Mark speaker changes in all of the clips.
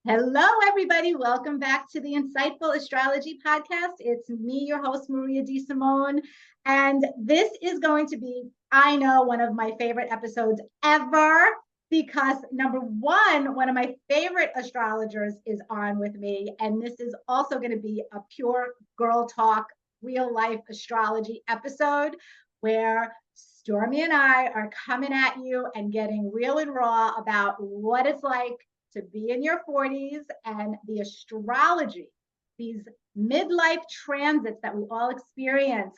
Speaker 1: Hello, everybody. Welcome back to the Insightful Astrology Podcast. It's me, your host, Maria Di Simone. And this is going to be, I know, one of my favorite episodes ever because number one of my favorite astrologers is on with me. And this is also going to be a pure girl talk, real life astrology episode where Stormie and I are coming at you and getting real and raw about what it's like to be in your 40s and the astrology, these midlife transits that we all experience.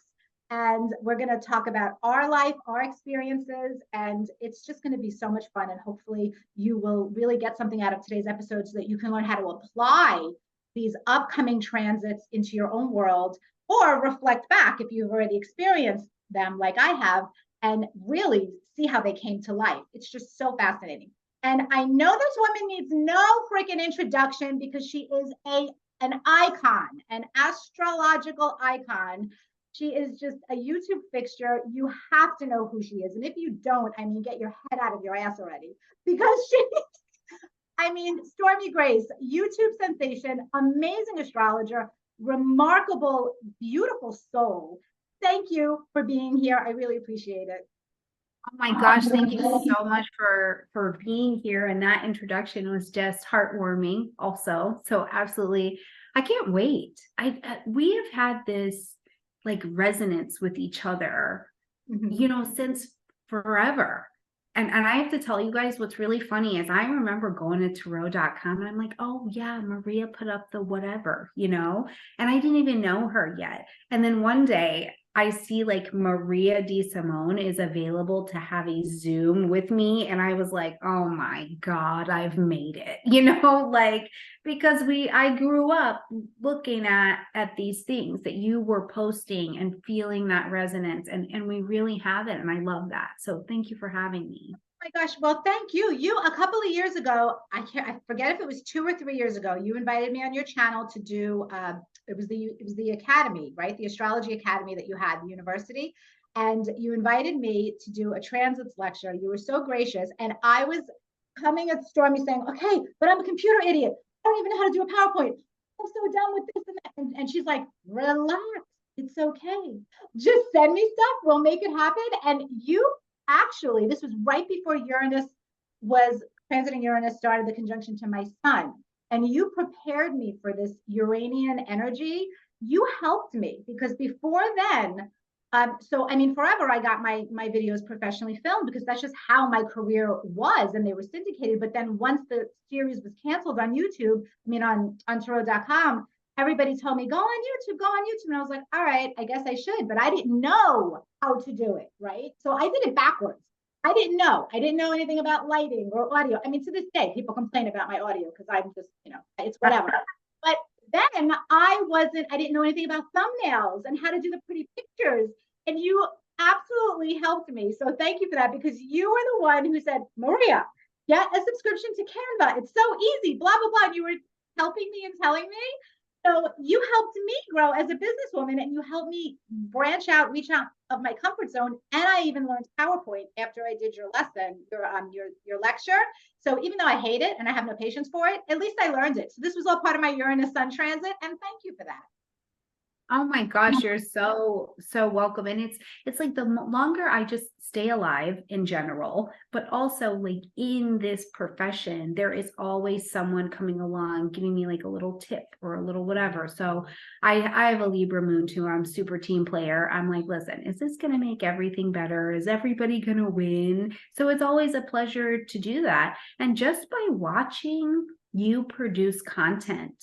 Speaker 1: And we're going to talk about our life, our experiences, and it's just going to be so much fun. And hopefully, you will really get something out of today's episode so that you can learn how to apply these upcoming transits into your own world or reflect back if you've already experienced them, like I have, and really see how they came to life. It's just so fascinating. And I know this woman needs no freaking introduction because she is an icon, an astrological icon. She is just a YouTube fixture. You have to know who she is. And if you don't, I mean, get your head out of your ass already because Stormie Grace, YouTube sensation, amazing astrologer, remarkable, beautiful soul. Thank you for being here. I really appreciate it.
Speaker 2: Oh my gosh, thank you so much for being here. And that introduction was just heartwarming also. So absolutely, I can't wait. We have had this like resonance with each other, since forever. And I have to tell you guys what's really funny is I remember going to tarot.com and I'm like, oh yeah, Maria put up the whatever, and I didn't even know her yet. And then one day I see like Maria Di Simone is available to have a Zoom with me. And I was like, oh my God, I've made it, because I grew up looking at these things that you were posting and feeling that resonance. And we really have it. And I love that. So thank you for having me.
Speaker 1: Oh my gosh. Well, thank you. You, a couple of years ago, I forget if it was 2 or 3 years ago, you invited me on your channel to do, it was the academy, right? The astrology academy that you had, the university. And you invited me to do a transits lecture. You were so gracious. And I was coming at Stormie saying, okay, but I'm a computer idiot. I don't even know how to do a PowerPoint. I'm so done with this and that. And she's like, relax. It's okay. Just send me stuff. We'll make it happen. And you actually, this was right before Uranus was transiting Uranus started the conjunction to my sun. And you prepared me for this Uranian energy. You helped me because before then, forever I got my videos professionally filmed because that's just how my career was, and they were syndicated. But then once the series was canceled on YouTube, on tarot.com, everybody told me, go on YouTube. And I was like, all right, I guess I should, but I didn't know how to do it, right? So I did it backwards. I didn't know anything about lighting or audio. To this day, people complain about my audio because I'm just, it's whatever. But then I didn't know anything about thumbnails and how to do the pretty pictures. And you absolutely helped me. So thank you for that, because you were the one who said, Maria, get a subscription to Canva. It's so easy, blah, blah, blah. And you were helping me and telling me. So you helped me grow as a businesswoman, and you helped me branch out, reach out of my comfort zone. And I even learned PowerPoint after I did your lesson, your lecture. So even though I hate it and I have no patience for it, at least I learned it. So this was all part of my Uranus Sun transit, and thank you for that.
Speaker 2: Oh my gosh, you're so welcome. And it's like the longer I just stay alive in general, but also like in this profession, there is always someone coming along giving me like a little tip or a little whatever. So I have a Libra moon too. I'm super team player. I'm like, listen, is this going to make everything better? Is everybody going to win? So it's always a pleasure to do that. And just by watching you produce content,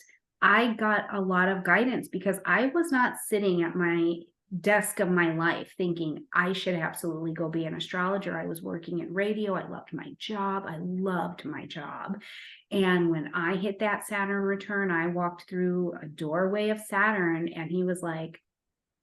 Speaker 2: I got a lot of guidance because I was not sitting at my desk of my life thinking I should absolutely go be an astrologer. I was working in radio. I loved my job. And when I hit that Saturn return, I walked through a doorway of Saturn and he was like,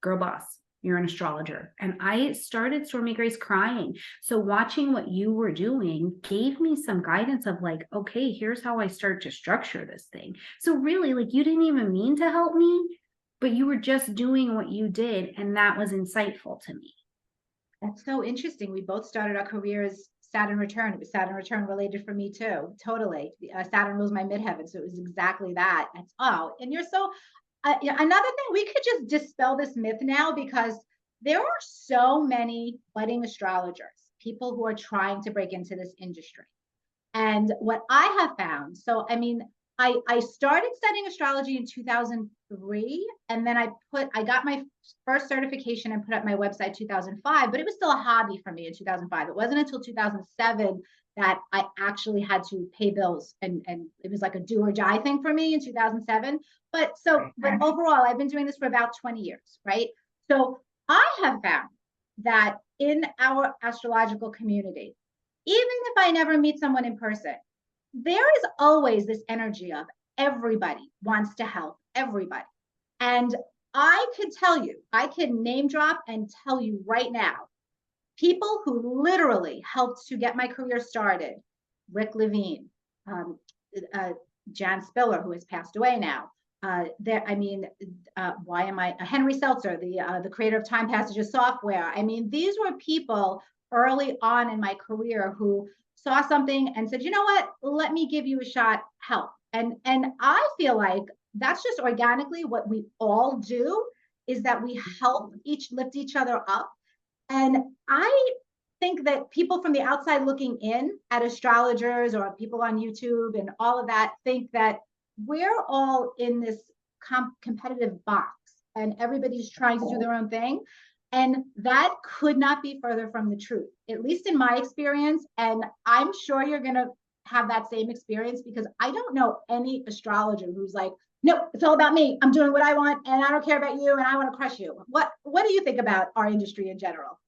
Speaker 2: girl boss, you're an astrologer. And I started, Stormie Grace, crying. So watching what you were doing gave me some guidance of like, okay, here's how I start to structure this thing. So really, like, you didn't even mean to help me, but you were just doing what you did. And that was insightful to me.
Speaker 1: That's so interesting. We both started our careers Saturn return. It was Saturn return related for me too. Totally. Saturn rules my midheaven. So it was exactly that. It's, oh, and you're so, another thing, we could just dispel this myth now, because there are so many budding astrologers, people who are trying to break into this industry. And what I have found, so I mean, I started studying astrology in 2003, and then I got my first certification and put up my website 2005, but it was still a hobby for me in 2005. It wasn't until 2007 that I actually had to pay bills, and it was like a do or die thing for me in 2007. But overall, I've been doing this for about 20 years, right? So I have found that in our astrological community, even if I never meet someone in person, there is always this energy of everybody wants to help everybody. And I could tell you, I can name drop and tell you right now, people who literally helped to get my career started: Rick Levine, Jan Spiller, who has passed away now. Henry Seltzer, the creator of Time Passages software. I mean, these were people early on in my career who saw something and said, you know what, let me give you a shot, help. And I feel like that's just organically what we all do, is that we help lift each other up. And I think that people from the outside looking in at astrologers or people on YouTube and all of that think that we're all in this competitive box and everybody's trying to do their own thing. And that could not be further from the truth, at least in my experience. And I'm sure you're going to have that same experience, because I don't know any astrologer who's like, no, it's all about me. I'm doing what I want and I don't care about you and I want to crush you. What do you think about our industry in general?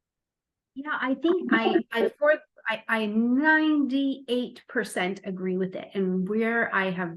Speaker 2: Yeah, I think I 98% agree with it. And where I have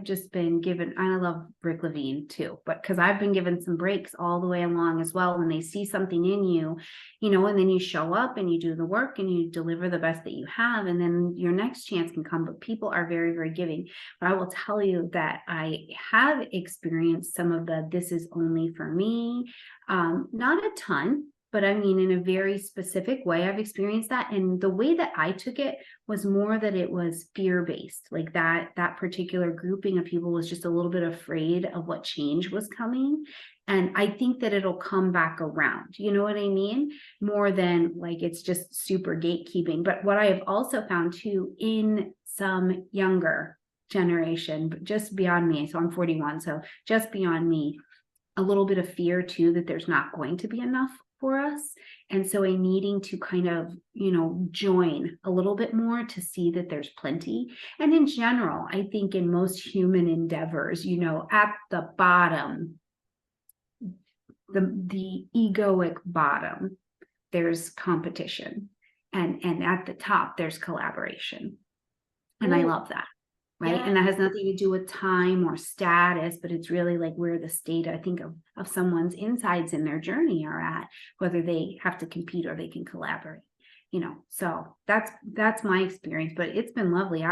Speaker 2: just been given, I love Rick Levine too, but because I've been given some breaks all the way along as well, when they see something in you, and then you show up and you do the work and you deliver the best that you have, and then your next chance can come. But people are very, very giving. But I will tell you that I have experienced some of this is only for me, not a ton. But I mean, in a very specific way, I've experienced that. And the way that I took it was more that it was fear-based. Like that particular grouping of people was just a little bit afraid of what change was coming. And I think that it'll come back around. You know what I mean? More than like it's just super gatekeeping. But what I have also found too, in some younger generation, but just beyond me, so I'm 41, so just beyond me, a little bit of fear too, that there's not going to be enough for us. And so a needing to kind of, join a little bit more to see that there's plenty. And in general, I think in most human endeavors, at the bottom, the egoic bottom, there's competition. And at the top, there's collaboration. And I love that. Right. Yeah. And that has nothing to do with time or status, but it's really like where the state, I think, of someone's insides in their journey are at, whether they have to compete or they can collaborate, so that's my experience. But it's been lovely.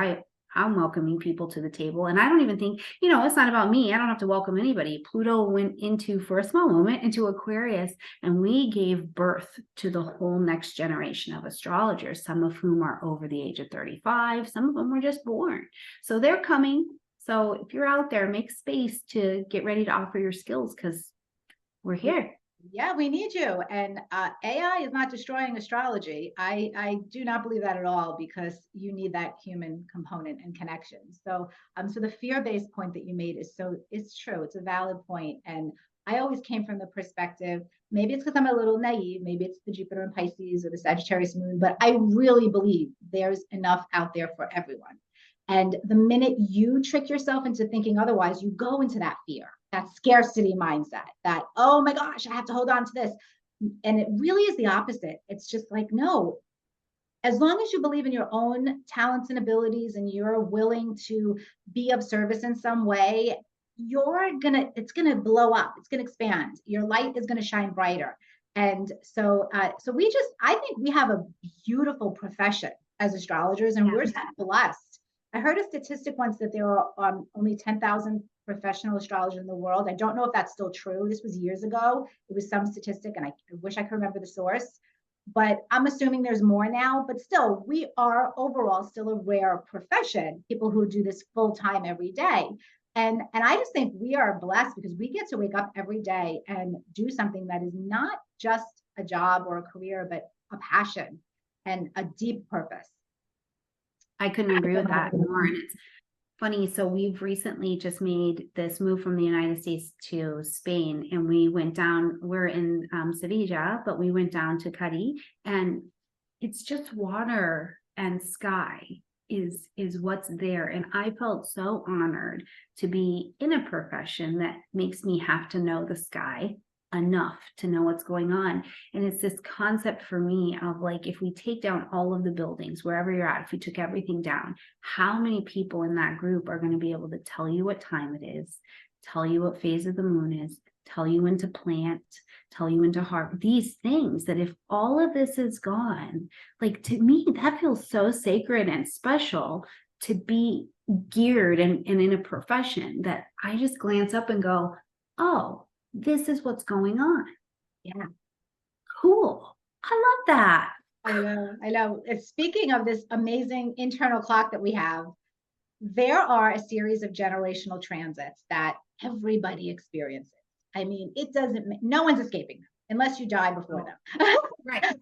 Speaker 2: I'm welcoming people to the table, and I don't even think, it's not about me. I don't have to welcome anybody. Pluto went for a small moment into Aquarius, and we gave birth to the whole next generation of astrologers, some of whom are over the age of 35. Some of them were just born. So they're coming. So if you're out there, make space to get ready to offer your skills, because we're here.
Speaker 1: Yeah, we need you. And AI is not destroying astrology. I do not believe that at all, because you need that human component and connection. So so the fear-based point that you made it's true. It's a valid point. And I always came from the perspective, maybe it's because I'm a little naive, maybe it's the Jupiter in Pisces or the Sagittarius moon, but I really believe there's enough out there for everyone. And the minute you trick yourself into thinking otherwise, you go into that fear, that scarcity mindset, that, oh my gosh, I have to hold on to this. And it really is the opposite. It's just like, no, as long as you believe in your own talents and abilities and you're willing to be of service in some way, it's gonna blow up. It's gonna expand. Your light is gonna shine brighter. And so I think we have a beautiful profession as astrologers, and we're blessed. I heard a statistic once that there are only 10,000 professional astrologers in the world. I don't know if that's still true. This was years ago. It was some statistic, and I wish I could remember the source. but I'm assuming there's more now. But still, we are overall still a rare profession, people who do this full time every day. And I just think we are blessed because we get to wake up every day and do something that is not just a job or a career, but a passion and a deep purpose.
Speaker 2: I couldn't agree with that more. And it's funny. So we've recently just made this move from the United States to Spain, and we went down, we're in Sevilla, but we went down to Cadiz, and it's just water and sky is what's there. And I felt so honored to be in a profession that makes me have to know the sky enough to know what's going on. And it's this concept for me of like, if we take down all of the buildings, wherever you're at, if we took everything down, how many people in that group are going to be able to tell you what time it is, tell you what phase of the moon is, tell you when to plant, tell you when to harvest, these things that if all of this is gone, like to me, that feels so sacred and special to be geared and in a profession that I just glance up and go, oh, this is what's going on.
Speaker 1: Yeah.
Speaker 2: Cool. I love that.
Speaker 1: I know. I know. Speaking of this amazing internal clock that we have, there are a series of generational transits that everybody experiences. I mean, it doesn't, no one's escaping them unless you die before them.
Speaker 2: Right.
Speaker 1: It's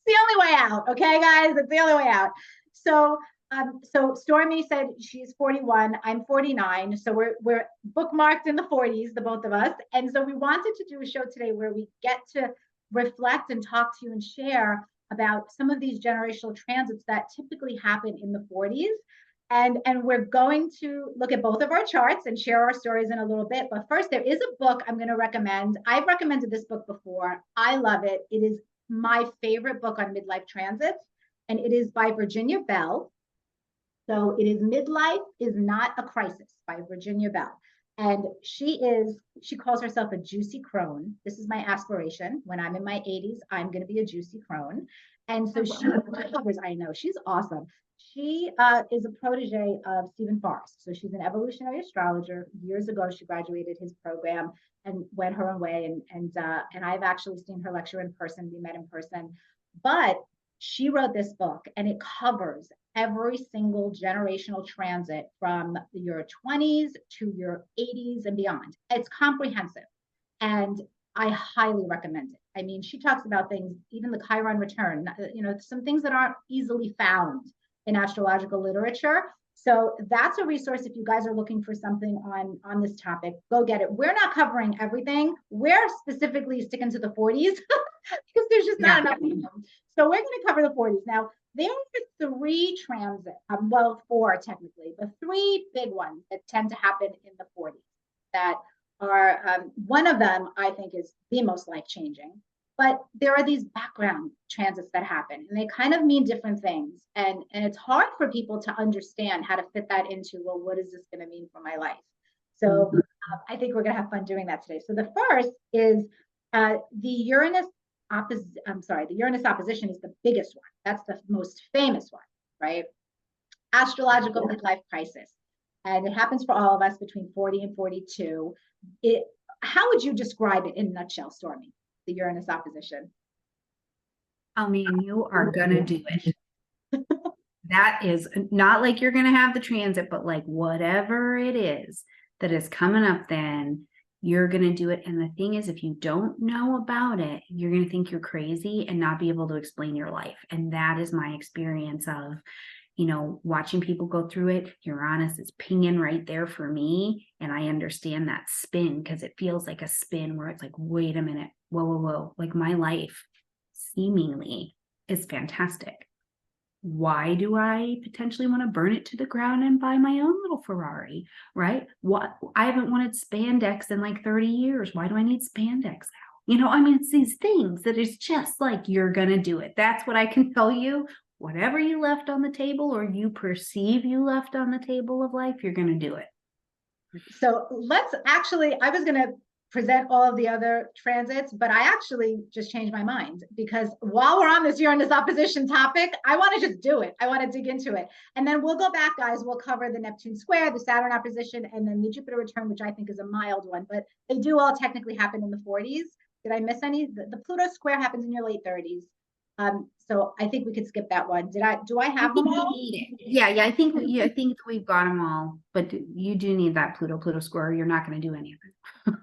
Speaker 1: the only way out. Okay, guys, it's the only way out. So Stormie said she's 41. I'm 49. So we're bookmarked in the 40s, the both of us. And so we wanted to do a show today where we get to reflect and talk to you and share about some of these generational transits that typically happen in the 40s. And we're going to look at both of our charts and share our stories in a little bit. But first, there is a book I'm going to recommend. I've recommended this book before. I love it. It is my favorite book on midlife transits, and it is by Virginia Bell. So it is Midlife is Not a Crisis by Virginia Bell. And she calls herself a juicy crone. This is my aspiration. When I'm in my 80s, I'm going to be a juicy crone. And so she covers, I know, she's awesome. She is a protege of Stephen Forrest. So she's an evolutionary astrologer. Years ago, she graduated his program and went her own way. And I've actually seen her lecture in person. We met in person. But she wrote this book, and it covers every single generational transit from your 20s to your 80s and beyond. It's comprehensive, and I highly recommend it. I mean, she talks about things, even the Chiron return, some things that aren't easily found in astrological literature. So that's a resource if you guys are looking for something on this topic. Go get it. We're not covering everything. We're specifically sticking to the 40s because there's just not enough of them. So we're going to cover the 40s. Now, there are three transits, four technically, but three big ones that tend to happen in the 40s that are, one of them I think is the most life-changing. But there are these background transits that happen, and they kind of mean different things. And it's hard for people to understand how to fit that into, well, what is this going to mean for my life? So I think we're going to have fun doing that today. So the first is the Uranus opposition is the biggest one. That's the most famous one, right? Astrological midlife crisis. And it happens for all of us between 40 and 42. How would you describe it in a nutshell, Stormie? The Uranus opposition.
Speaker 2: I mean, you are gonna do it. That is not like you're gonna have the transit, but like whatever it is that is coming up, then you're gonna do it. And the thing is, if you don't know about it, you're gonna think you're crazy and not be able to explain your life. And that is my experience of, watching people go through it. Uranus is pinging right there for me. And I understand that spin because it feels like a spin where it's like, wait a minute, whoa. Like my life seemingly is fantastic. Why do I potentially want to burn it to the ground and buy my own little Ferrari, right? I haven't wanted spandex in like 30 years. Why do I need spandex now? It's these things that is just like, you're going to do it. That's what I can tell you. Whatever you left on the table or you perceive you left on the table of life, you're going to do it.
Speaker 1: So I was going to present all of the other transits, but I actually just changed my mind because while we're on this Uranus opposition topic, I want to just do it. I want to dig into it. And then we'll go back, guys. We'll cover the Neptune square, the Saturn opposition, and then the Jupiter return, which I think is a mild one, but they do all technically happen in the 40s. Did I miss any? The Pluto square happens in your late 30s. So I think we could skip that one. Do I
Speaker 2: I
Speaker 1: have
Speaker 2: think
Speaker 1: them
Speaker 2: we
Speaker 1: all?
Speaker 2: need it. Yeah, I think we've got them all, but you do need that Pluto square. You're not going to do any of it.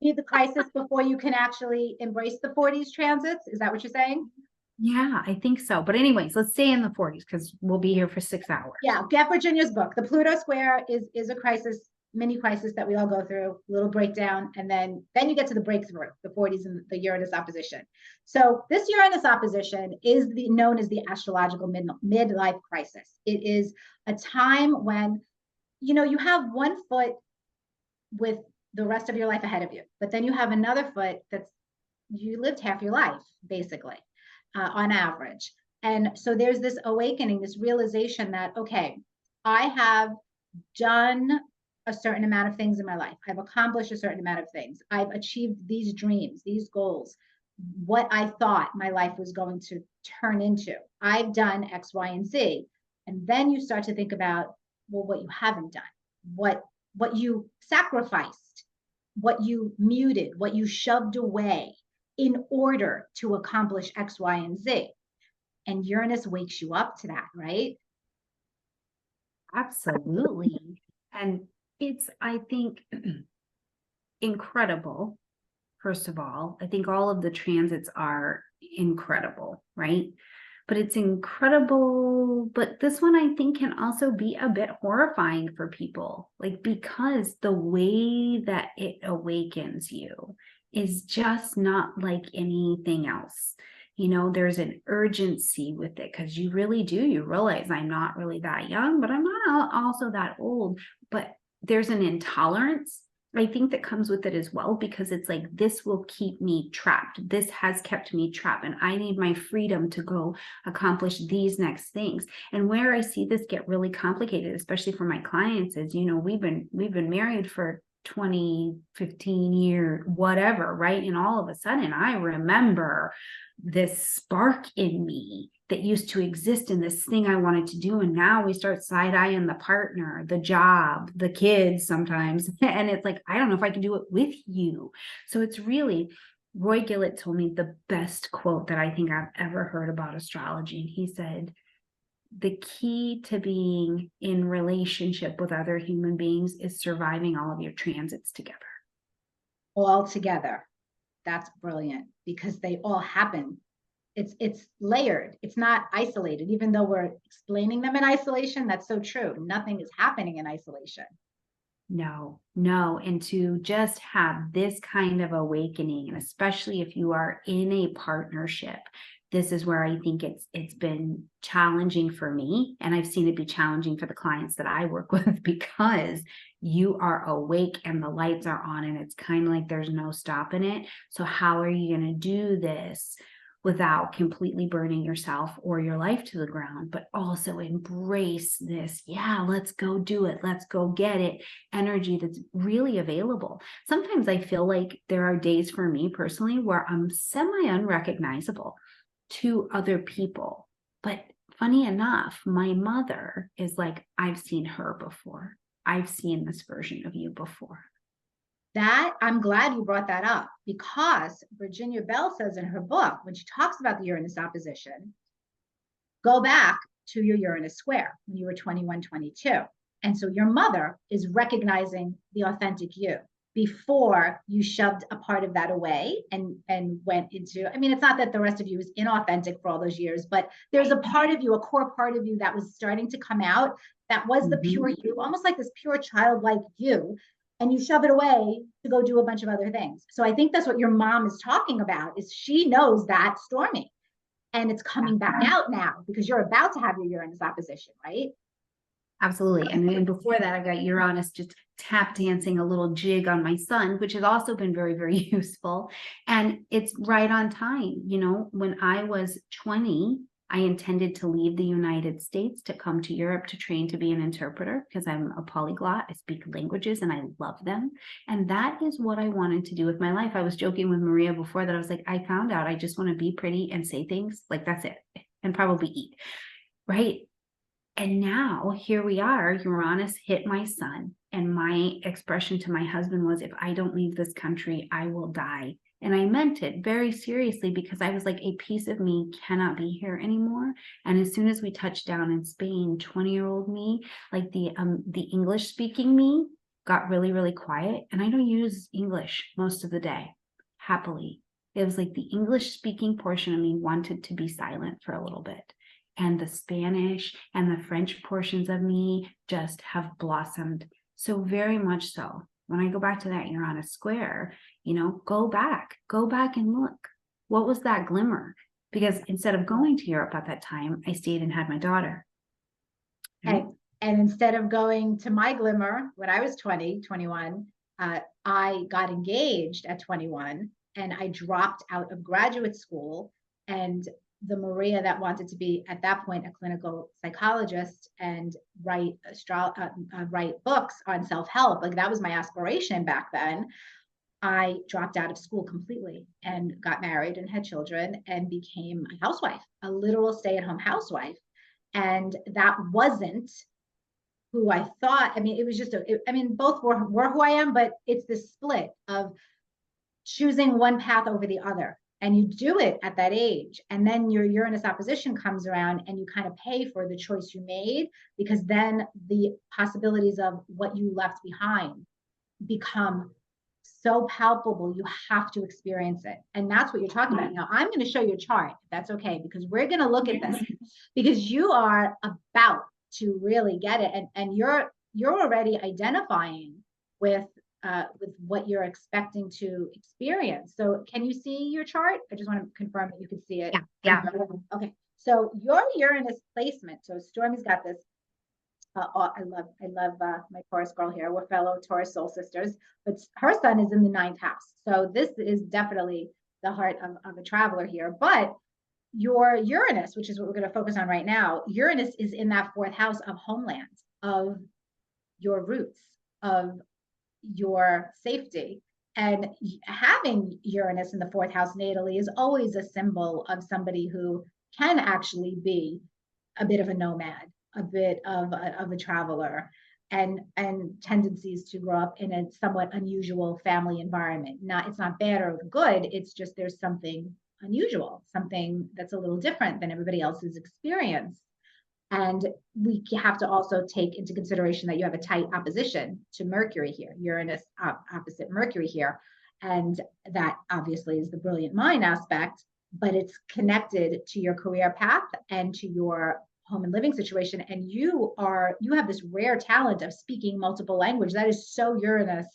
Speaker 1: Need the crisis before you can actually embrace the 40s transits? Is that what you're saying?
Speaker 2: Yeah, I think so. But anyways, let's stay in the 40s because we'll be here for 6 hours.
Speaker 1: Yeah, get Virginia's book. The Pluto square is a crisis, mini crisis that we all go through, little breakdown, and then you get to the breakthrough, the 40s and the Uranus opposition. So this Uranus opposition is known as the astrological midlife crisis. It is a time when, you have one foot with the rest of your life ahead of you, but then you have another foot that's, you lived half your life, basically, on average. And so there's this awakening, this realization that, okay, I have done a certain amount of things in my life. I've accomplished a certain amount of things. I've achieved these dreams, these goals, what I thought my life was going to turn into. I've done X, Y, and Z. And then you start to think about, well, what you haven't done, what you sacrificed, what you muted, what you shoved away in order to accomplish X, Y, and Z. And Uranus wakes you up to that, right?
Speaker 2: Absolutely. And it's, I think, incredible. First of all, I think all of the transits are incredible, right? But it's incredible. But this one, I think, can also be a bit horrifying for people, like, because the way that it awakens you is just not like anything else. There's an urgency with it because you really do. You realize I'm not really that young, but I'm not also that old. But there's an intolerance, I think, that comes with it as well, because it's like, this will keep me trapped. This has kept me trapped, and I need my freedom to go accomplish these next things. And where I see this get really complicated, especially for my clients, is, we've been married for 20, 15 years, whatever, right? And all of a sudden I remember this spark in me that used to exist in this thing I wanted to do. And now we start side-eyeing the partner, the job, the kids sometimes. And it's like, I don't know if I can do it with you. So it's really, Roy Gillett told me the best quote that I think I've ever heard about astrology. And he said, the key to being in relationship with other human beings is surviving all of your transits together.
Speaker 1: All together. That's brilliant, because they all happen. It's layered. It's not isolated, even though we're explaining them in isolation. That's so true. Nothing is happening in isolation.
Speaker 2: No. And to just have this kind of awakening, and especially if you are in a partnership, this is where I think it's been challenging for me. And I've seen it be challenging for the clients that I work with, because you are awake and the lights are on, and it's kind of like there's no stopping it. So how are you going to do this without completely burning yourself or your life to the ground, but also embrace this, yeah, let's go do it, let's go get it, energy that's really available. Sometimes I feel like there are days for me personally where I'm semi-unrecognizable to other people. But funny enough, my mother is like, I've seen her before. I've seen this version of you before.
Speaker 1: That, I'm glad you brought that up, because Virginia Bell says in her book, when she talks about the Uranus opposition, go back to your Uranus square when you were 21, 22. And so your mother is recognizing the authentic you before you shoved a part of that away and went into, I mean, it's not that the rest of you was inauthentic for all those years, but there's a part of you, a core part of you that was starting to come out, that was the pure you, almost like this pure childlike you, and you shove it away to go do a bunch of other things. So I think that's what your mom is talking about, is she knows that, Stormie, and it's coming back out now because you're about to have your Uranus opposition, right?
Speaker 2: Absolutely. And then before that, I got Uranus just tap dancing a little jig on my son, which has also been very, very useful. And it's right on time. When I was 20, I intended to leave the United States to come to Europe to train to be an interpreter, because I'm a polyglot. I speak languages and I love them. And that is what I wanted to do with my life. I was joking with Maria before that I was like, I found out I just want to be pretty and say things, like, that's it, and probably eat, right? And now here we are, Uranus hit my son. And my expression to my husband was, if I don't leave this country, I will die. And I meant it very seriously, because I was like, a piece of me cannot be here anymore. And as soon as we touched down in Spain, 20-year-old me, like the English speaking me, got really, really quiet. And I don't use English most of the day, happily. It was like the English speaking portion of me wanted to be silent for a little bit. And the Spanish and the French portions of me just have blossomed. So very much so. When I go back to that Uranus square, you know, go back and look. What was that glimmer? Because instead of going to Europe at that time, I stayed and had my daughter.
Speaker 1: Right? And instead of going to my glimmer when I was 20, 21, I got engaged at 21, and I dropped out of graduate school. And the Maria that wanted to be at that point a clinical psychologist and write books on self-help, like that was my aspiration back then. I dropped out of school completely and got married and had children and became a housewife, a literal stay-at-home housewife. And that wasn't who I thought. I mean, it was just, both were who I am, but it's this split of choosing one path over the other. And you do it at that age. And then your Uranus opposition comes around and you kind of pay for the choice you made, because then the possibilities of what you left behind become so palpable. You have to experience it. And that's what you're talking about. Now, I'm going to show you a chart, if that's okay, because we're going to look at this, because you are about to really get it. And you're already identifying with what you're expecting to experience. So can you see your chart? I just want to confirm that you can see it.
Speaker 2: Yeah.
Speaker 1: Okay. So your Uranus placement. So Stormie's got this. I love my Taurus girl here. We're fellow Taurus soul sisters, but her sun is in the 9th house. So this is definitely the heart of a traveler here. But your Uranus, which is what we're going to focus on right now, Uranus is in that 4th house of homeland, of your roots, of your safety. And having Uranus in the 4th house natally is always a symbol of somebody who can actually be a bit of a nomad, a bit of a traveler, and tendencies to grow up in a somewhat unusual family environment. It's not bad or good. It's just there's something unusual, something that's a little different than everybody else's experience. And we have to also take into consideration that you have a tight opposition to Mercury here, Uranus opposite Mercury here. And that obviously is the brilliant mind aspect, but it's connected to your career path and to your home and living situation. And you have this rare talent of speaking multiple languages. That is so Uranus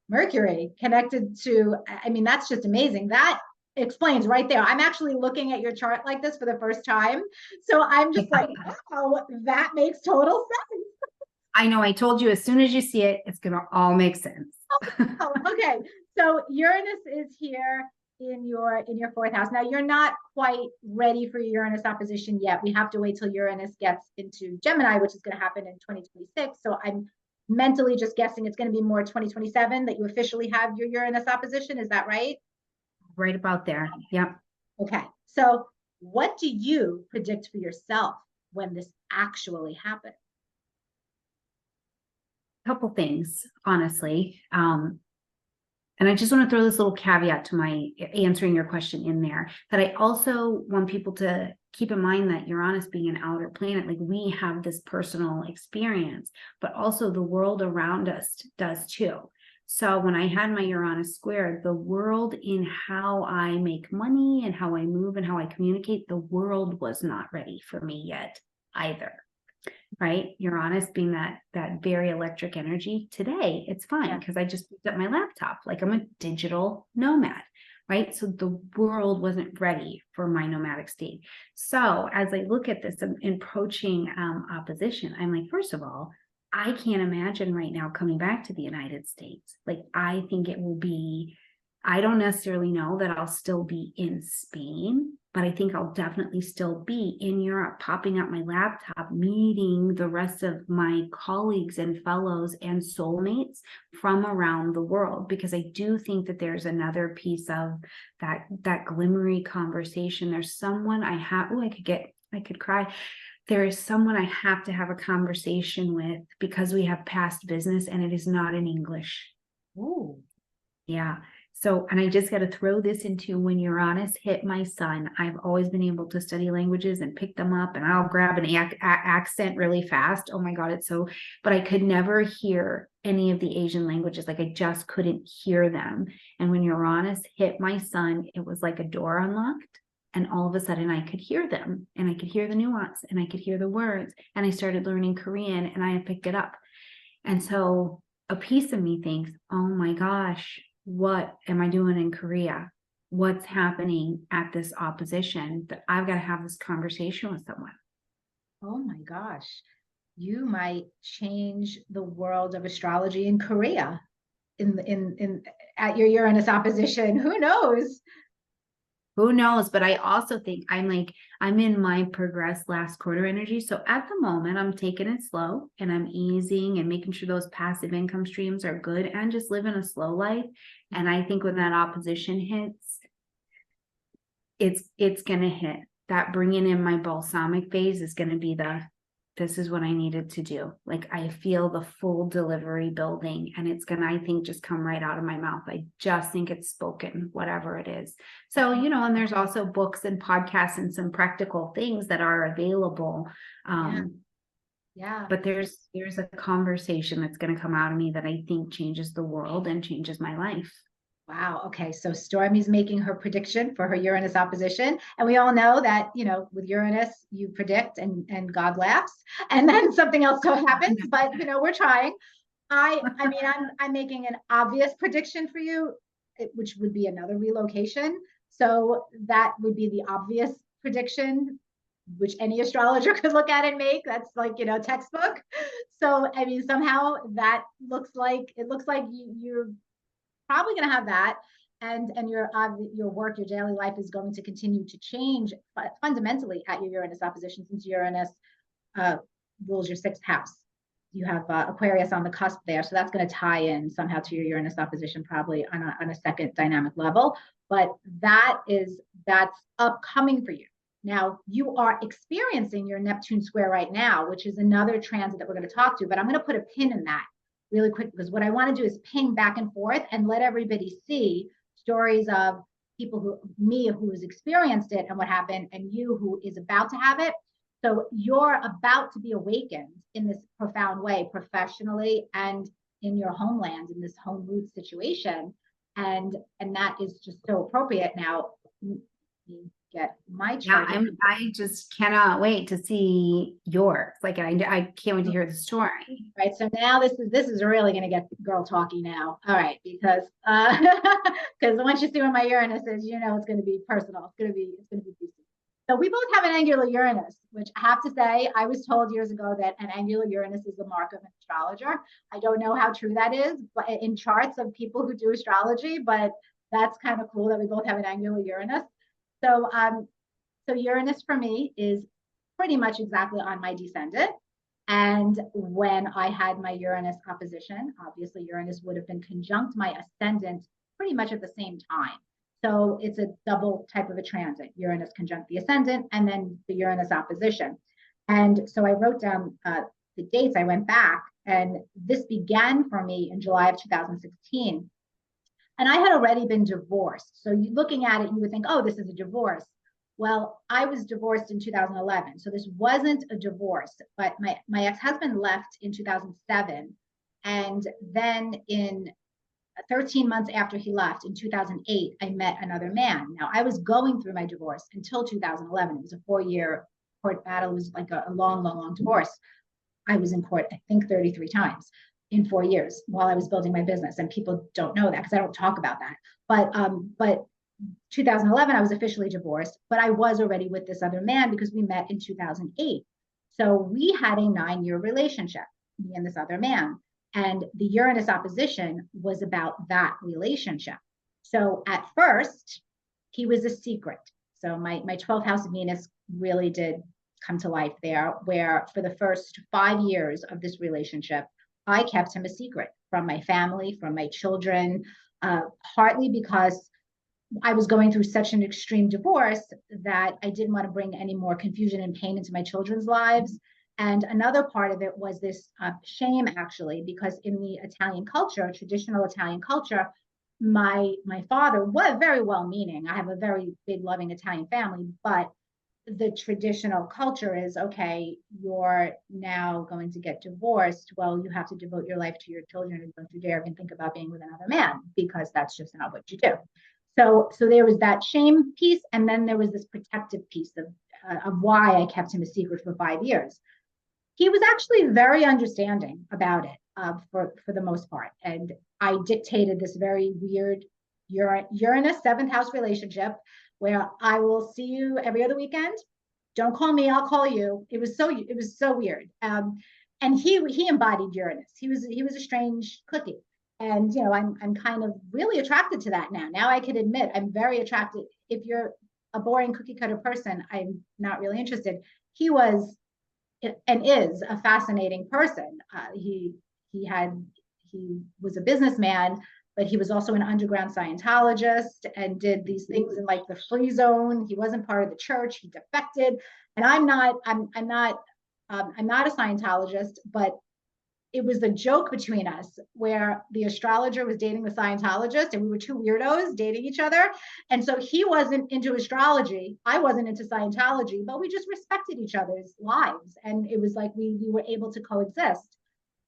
Speaker 1: Mercury connected to, that's just amazing. That explains right there. I'm actually looking at your chart like this for the first time. So I'm just like, wow, that makes total sense.
Speaker 2: I know. I told you, as soon as you see it, it's going to all make sense.
Speaker 1: Okay. So Uranus is here in your 4th house. Now you're not quite ready for Uranus opposition yet. We have to wait till Uranus gets into Gemini, which is going to happen in 2026. So I'm mentally just guessing it's going to be more 2027 that you officially have your Uranus opposition. Is that right?
Speaker 2: Right about there. Yep.
Speaker 1: Okay. So what do you predict for yourself when this actually happens?
Speaker 2: A couple things, honestly. And I just want to throw this little caveat to my answering your question in there, that I also want people to keep in mind that Uranus being an outer planet, like we have this personal experience, but also the world around us does too. So when I had my Uranus square, the world in how I make money and how I move and how I communicate, the world was not ready for me yet either. Right? Uranus being that very electric energy. Today, it's fine because I just picked up my laptop. Like I'm a digital nomad, right? So the world wasn't ready for my nomadic state. So as I look at this approaching opposition, I'm like, first of all, I can't imagine right now coming back to the United States. Like I think it will be, I don't necessarily know that I'll still be in Spain, but I think I'll definitely still be in Europe, popping up my laptop, meeting the rest of my colleagues and fellows and soulmates from around the world, because I do think that there's another piece of that glimmery conversation. There's someone I have, I could cry. There is someone I have to have a conversation with because we have past business and it is not in English.
Speaker 1: Ooh.
Speaker 2: Yeah. So, and I just got to throw this into when Uranus hit my sun. I've always been able to study languages and pick them up, and I'll grab an accent really fast. Oh my God, it's so, but I could never hear any of the Asian languages. Like I just couldn't hear them. And when Uranus hit my sun, it was like a door unlocked. And all of a sudden I could hear them, and I could hear the nuance, and I could hear the words. And I started learning Korean, and I picked it up. And so a piece of me thinks, oh my gosh, what am I doing in Korea? What's happening at this opposition that I've got to have this conversation with someone?
Speaker 1: Oh my gosh. You might change the world of astrology in Korea in at your Uranus opposition. Who knows?
Speaker 2: Who knows? But I also think I'm in my progressed last quarter energy. So at the moment, I'm taking it slow, and I'm easing and making sure those passive income streams are good, and just living a slow life. And I think when that opposition hits, it's going to hit. That bringing in my balsamic phase is going to be this is what I needed to do. Like I feel the full delivery building, and it's going to, I think, just come right out of my mouth. I just think it's spoken, whatever it is. So, and there's also books and podcasts and some practical things that are available.
Speaker 1: Yeah.
Speaker 2: But there's a conversation that's going to come out of me that I think changes the world and changes my life.
Speaker 1: Wow. Okay. So Stormie's making her prediction for her Uranus opposition. And we all know that, with Uranus, you predict and God laughs, and then something else happens. But, we're trying. I mean, I'm making an obvious prediction for you, which would be another relocation. So that would be the obvious prediction, which any astrologer could look at and make. That's like, textbook. So, I mean, somehow that looks like you're probably going to have that, and your work, your daily life is going to continue to change fundamentally at your Uranus opposition, since Uranus rules your sixth house. You have Aquarius on the cusp there, so that's going to tie in somehow to your Uranus opposition, probably on a second dynamic level. But that's upcoming for you. Now you are experiencing your Neptune square right now, which is another transit that we're going to talk to. But I'm going to put a pin in that really quick, because what I want to do is ping back and forth and let everybody see stories of people who has experienced it and what happened, and you who is about to have it. So you're about to be awakened in this profound way, professionally and in your homeland, in this home root situation. And that is just so appropriate. Now, get my chart.
Speaker 2: Yeah, I just cannot wait to see yours. Like I can't wait to hear the story.
Speaker 1: Right. So now this is really going to get girl talky now. All right, because once you see where my Uranus is, it's going to be personal. It's going to be juicy. So we both have an angular Uranus, which I have to say, I was told years ago that an angular Uranus is the mark of an astrologer. I don't know how true that is, but in charts of people who do astrology, but that's kind of cool that we both have an angular Uranus. So Uranus for me is pretty much exactly on my descendant. And when I had my Uranus opposition, obviously Uranus would have been conjunct my ascendant pretty much at the same time. So it's a double type of a transit, Uranus conjunct the ascendant, and then the Uranus opposition. And so I wrote down the dates. I went back, and this began for me in July of 2016. And I had already been divorced. So looking at it, you would think, oh, this is a divorce. Well, I was divorced in 2011. So this wasn't a divorce, but my ex-husband left in 2007. And then in 13 months after he left in 2008, I met another man. Now, I was going through my divorce until 2011. It was a 4-year court battle. It was like a long, long, long divorce. I was in court, I think, 33 times in 4 years while I was building my business. And people don't know that because I don't talk about that. But 2011, I was officially divorced, but I was already with this other man because we met in 2008. So we had a 9-year relationship, me and this other man. And the Uranus opposition was about that relationship. So at first, he was a secret. So my 12th house of Venus really did come to life there, where for the first 5 years of this relationship, I kept him a secret from my family, from my children, partly because I was going through such an extreme divorce that I didn't want to bring any more confusion and pain into my children's lives. And another part of it was this shame, actually, because in the Italian culture, traditional Italian culture, my father was very well meaning. I have a very big loving Italian family, but the traditional culture is, okay, you're now going to get divorced. Well, you have to devote your life to your children and don't you dare even think about being with another man, because that's just not what you do. So there was that shame piece, and then there was this protective piece of why I kept him a secret for 5 years. He was actually very understanding about it, for the most part, and I dictated this very weird Uranus seventh house relationship where I will see you every other weekend. Don't call me, I'll call you. It was so weird. And he embodied Uranus. He was a strange cookie. And I'm kind of really attracted to that now. Now I can admit I'm very attracted. If you're a boring cookie cutter person, I'm not really interested. He was and is a fascinating person. He was a businessman, but he was also an underground Scientologist and did these things in like the free zone. He wasn't part of the church. He defected, and I'm not a Scientologist, but it was the joke between us where the astrologer was dating the Scientologist and we were two weirdos dating each other. And so he wasn't into astrology. I wasn't into Scientology, but we just respected each other's lives. And it was like we were able to coexist.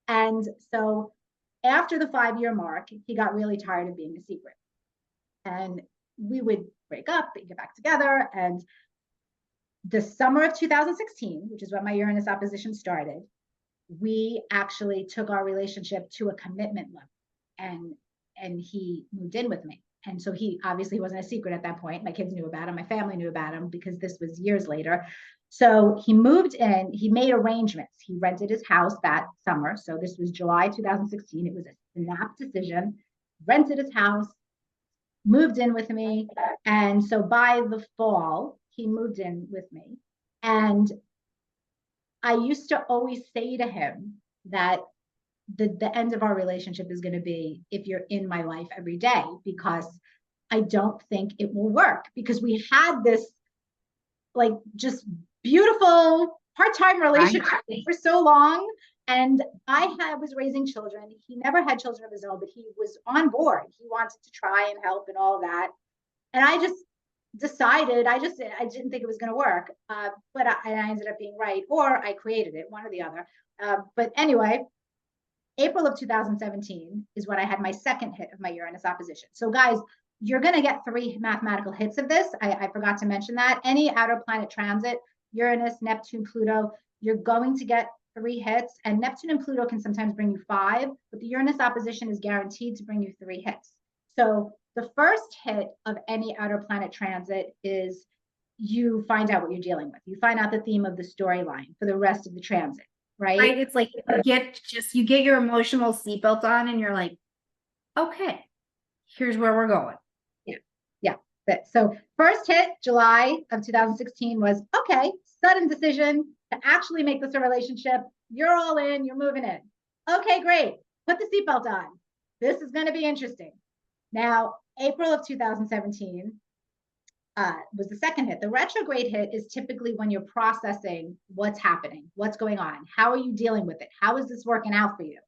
Speaker 1: And so after the 5 year mark, he got really tired of being a secret. And we would break up and get back together. And the summer of 2016, which is when my Uranus opposition started, we actually took our relationship to a commitment level, and he moved in with me. And so he obviously wasn't a secret at that point. My kids knew about him, my family knew about him, because this was years later. So he moved in, he made arrangements. He rented his house that summer. So this was July 2016. It was a snap decision. Rented his house, moved in with me. And so by the fall, he moved in with me. And I used to always say to him that the end of our relationship is going to be if you're in my life every day, because I don't think it will work, because we had this like just beautiful part-time relationship for so long. And I was raising children. He never had children of his own, but he was on board. He wanted to try and help and all that. And I just decided, I didn't think it was going to work, but I ended up being right, or I created it, one or the other. But anyway, April of 2017 is when I had my second hit of my Uranus opposition. So guys, you're going to get 3 mathematical hits of this. I forgot to mention that. Any outer planet transit, Uranus, Neptune, Pluto, you're going to get 3 hits. And Neptune and Pluto can sometimes bring you 5, but the Uranus opposition is guaranteed to bring you 3 hits. So the first hit of any outer planet transit is you find out what you're dealing with. You find out the theme of the storyline for the rest of the transit, right?
Speaker 2: It's like you get your emotional seatbelt on and you're like, okay, here's where we're going.
Speaker 1: Yeah. So first hit, July of 2016, was, okay, sudden decision to actually make this a relationship. You're all in, you're moving in. Okay, great. Put the seatbelt on. This is going to be interesting. Now, April of 2017 was the second hit. The retrograde hit is typically when you're processing what's happening, what's going on, how are you dealing with it, how is this working out for you,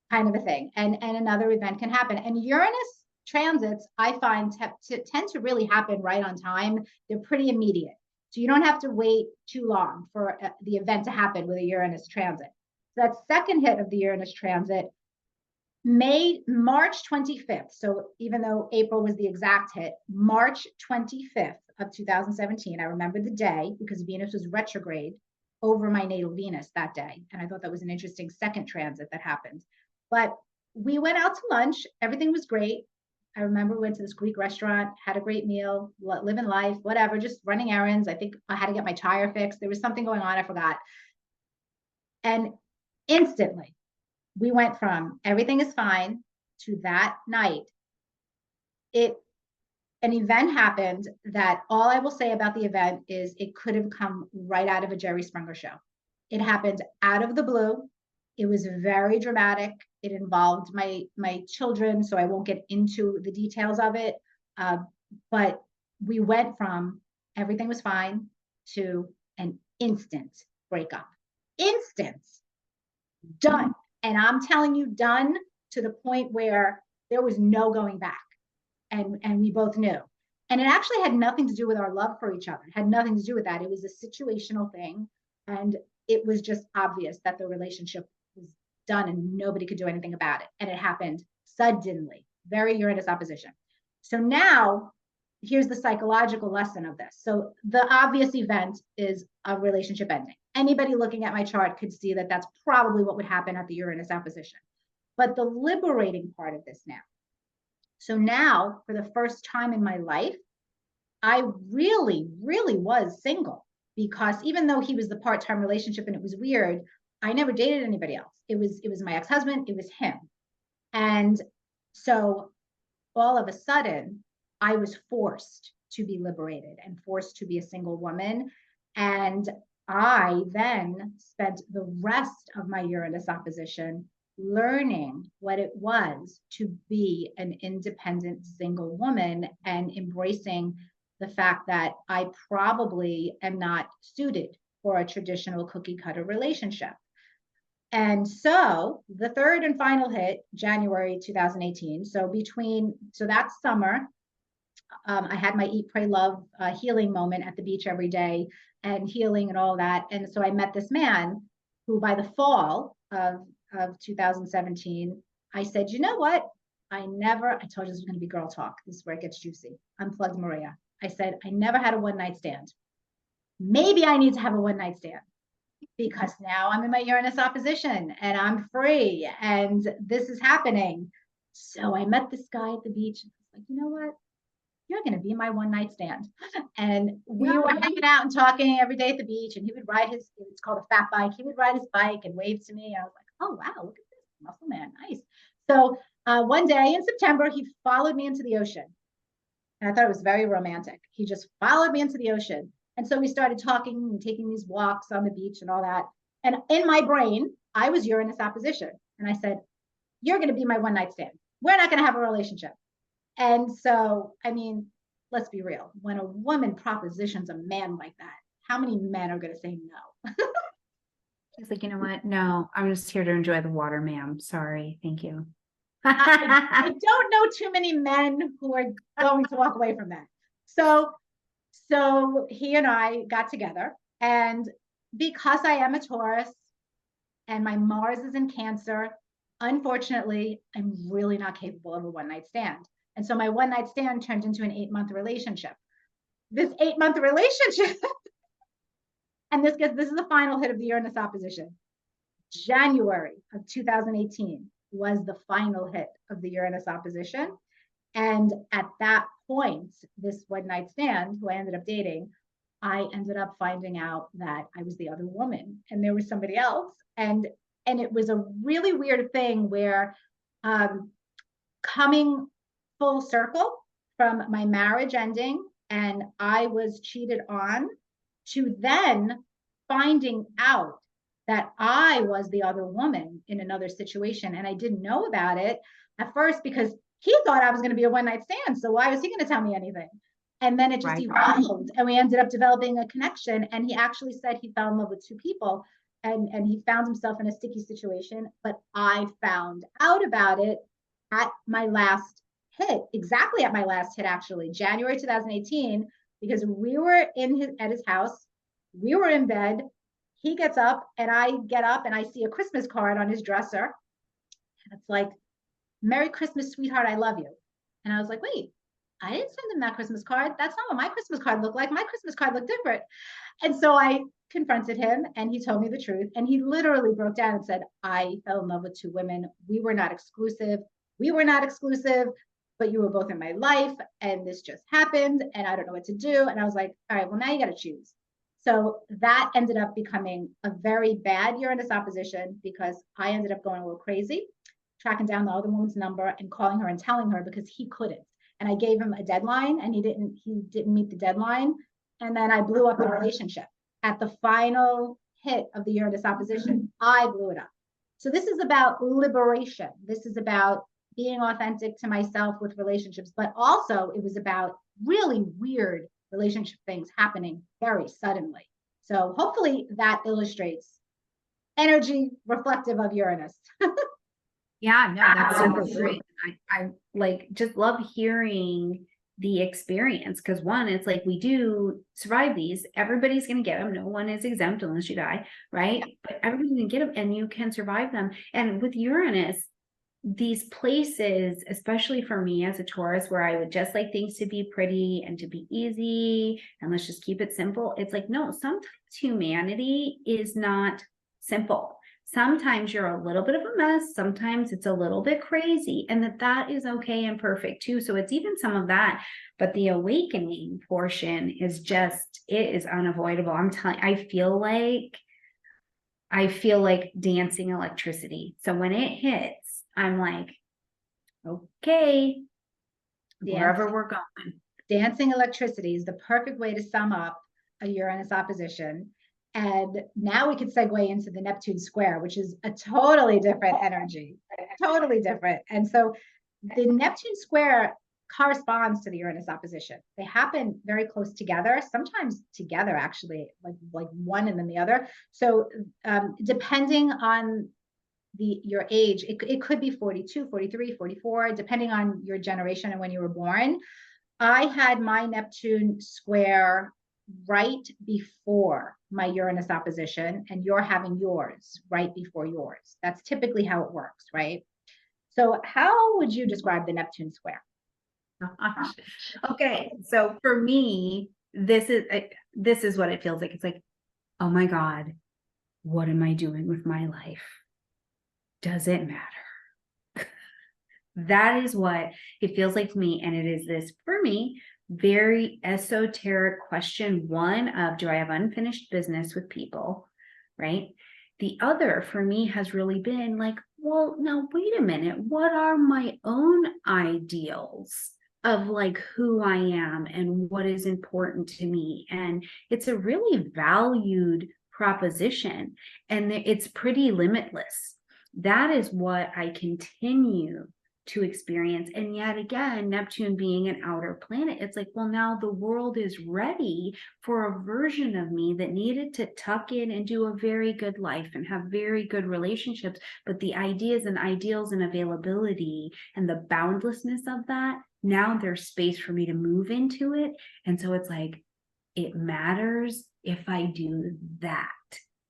Speaker 1: kind of a thing. And another event can happen. And Uranus transits, I find, tend to really happen right on time. They're pretty immediate. So you don't have to wait too long for the event to happen with a Uranus transit. So that second hit of the Uranus transit, March 25th. So even though April was the exact hit, March 25th of 2017, I remember the day because Venus was retrograde over my natal Venus that day. And I thought that was an interesting second transit that happened. But we went out to lunch. Everything was great. I remember we went to this Greek restaurant, had a great meal, living life, whatever, just running errands. I think I had to get my tire fixed. There was something going on, I forgot. And instantly, we went from everything is fine to that night. An event happened that all I will say about the event is it could have come right out of a Jerry Springer show. It happened out of the blue. It was very dramatic. It involved my children, so I won't get into the details of it. But we went from everything was fine to an instant breakup. Instant. Done. And I'm telling you, done to the point where there was no going back. and we both knew. And it actually had nothing to do with our love for each other. It had nothing to do with that. It was a situational thing. And it was just obvious that the relationship was done and nobody could do anything about it. And it happened suddenly, very Uranus opposition. So now here's the psychological lesson of this. So the obvious event is a relationship ending. Anybody looking at my chart could see that that's probably what would happen at the Uranus opposition. But the liberating part of this now. So now, for the first time in my life, I really, really was single, because even though he was the part-time relationship and it was weird, I never dated anybody else. It was my ex-husband, it was him. And so all of a sudden, I was forced to be liberated and forced to be a single woman. And I then spent the rest of my Uranus opposition learning what it was to be an independent single woman and embracing the fact that I probably am not suited for a traditional cookie cutter relationship. And so the third and final hit, January 2018. So that summer, I had my Eat, Pray, Love healing moment at the beach every day and healing and all that. And so I met this man who, by the fall of 2017, I said, you know what? I told you this was going to be girl talk. This is where it gets juicy. Unplugged Maria. I said, I never had a one-night stand. Maybe I need to have a one-night stand, because now I'm in my Uranus opposition and I'm free and this is happening. So I met this guy at the beach. And I was like, you know what? You're going to be my one-night stand. And we were hanging out and talking every day at the beach, and he would ride it's called a fat bike. He would ride his bike and wave to me. I was like, oh, wow, look at this muscle man. Nice. So one day in September, he followed me into the ocean. And I thought it was very romantic. He just followed me into the ocean. And so we started talking and taking these walks on the beach and all that. And in my brain, I was Uranus opposition. And I said, you're going to be my one-night stand. We're not going to have a relationship. And so, I mean, let's be real. When a woman propositions a man like that, how many men are going to say no?
Speaker 2: She's like, you know what? No, I'm just here to enjoy the water, ma'am. Sorry. Thank you.
Speaker 1: I don't know too many men who are going to walk away from that. So he and I got together, and because I am a Taurus and my Mars is in Cancer, unfortunately, I'm really not capable of a one-night stand. And so my one-night stand turned into an 8-month relationship. This 8-month relationship, and this is the final hit of the Uranus opposition. January of 2018 was the final hit of the Uranus opposition. And at that point, this one-night stand, who I ended up dating, I ended up finding out that I was the other woman and there was somebody else. And it was a really weird thing where coming full circle from my marriage ending and I was cheated on, to then finding out that I was the other woman in another situation. And I didn't know about it at first because he thought I was going to be a one-night stand. So why was he going to tell me anything? And then it just evolved, and we ended up developing a connection. And he actually said he fell in love with two people, and he found himself in a sticky situation. But I found out about it at my last hit, exactly at my last hit, actually, January 2018, because we were at his house. We were in bed. He gets up and I get up and I see a Christmas card on his dresser. And it's like, Merry Christmas, sweetheart, I love you. And I was like, wait, I didn't send him that Christmas card. That's not what my Christmas card looked like. My Christmas card looked different. And so I confronted him and he told me the truth. And he literally broke down and said, I fell in love with two women. We were not exclusive. But you were both in my life and this just happened and I don't know what to do. And I was like, all right, well, now you got to choose. So that ended up becoming a very bad Uranus opposition because I ended up going a little crazy, tracking down the other woman's number and calling her and telling her because he couldn't. And I gave him a deadline and he didn't meet the deadline. And then I blew up the relationship. At the final hit of the Uranus opposition, I blew it up. So this is about liberation. This is about being authentic to myself with relationships, but also it was about really weird relationship things happening very suddenly. So hopefully that illustrates energy reflective of Uranus.
Speaker 2: Yeah, no, that's super great. I like just love hearing the experience because one, it's like we do survive these. Everybody's going to get them. No one is exempt unless you die, right? But everybody's going to get them and you can survive them. And with Uranus, these places, especially for me as a Taurus, where I would just like things to be pretty and to be easy, and let's just keep it simple. It's like, no, sometimes humanity is not simple. Sometimes you're a little bit of a mess. Sometimes it's a little bit crazy, and that is okay and perfect too. So it's even some of that, but the awakening portion is just, it is unavoidable. I'm telling, I feel like dancing electricity. So when it hits, I'm like, okay, wherever we're going.
Speaker 1: Dancing electricity is the perfect way to sum up a Uranus opposition. And now we could segue into the Neptune square, which is a totally different energy, totally different. And so the Neptune square corresponds to the Uranus opposition. They happen very close together, sometimes together actually, like one and then the other. So depending on your age, it could be 42, 43, 44, depending on your generation and when you were born. I had my Neptune square right before my Uranus opposition, and you're having yours right before yours. That's typically how it works, right? So how would you describe the Neptune square?
Speaker 2: Okay, so for me, this is what it feels like. It's like, oh my God, what am I doing with my life? Does it matter? That is what it feels like to me. And it is this, for me, very esoteric question. One of, do I have unfinished business with people? Right. The other for me has really been like, well, now wait a minute. What are my own ideals of like who I am and what is important to me? And it's a really valued proposition, and it's pretty limitless. That is what I continue to experience. And yet again, Neptune being an outer planet, it's like, well, now the world is ready for a version of me that needed to tuck in and do a very good life and have very good relationships. But the ideas and ideals and availability and the boundlessness of that, now there's space for me to move into it. And so it's like, it matters if I do that.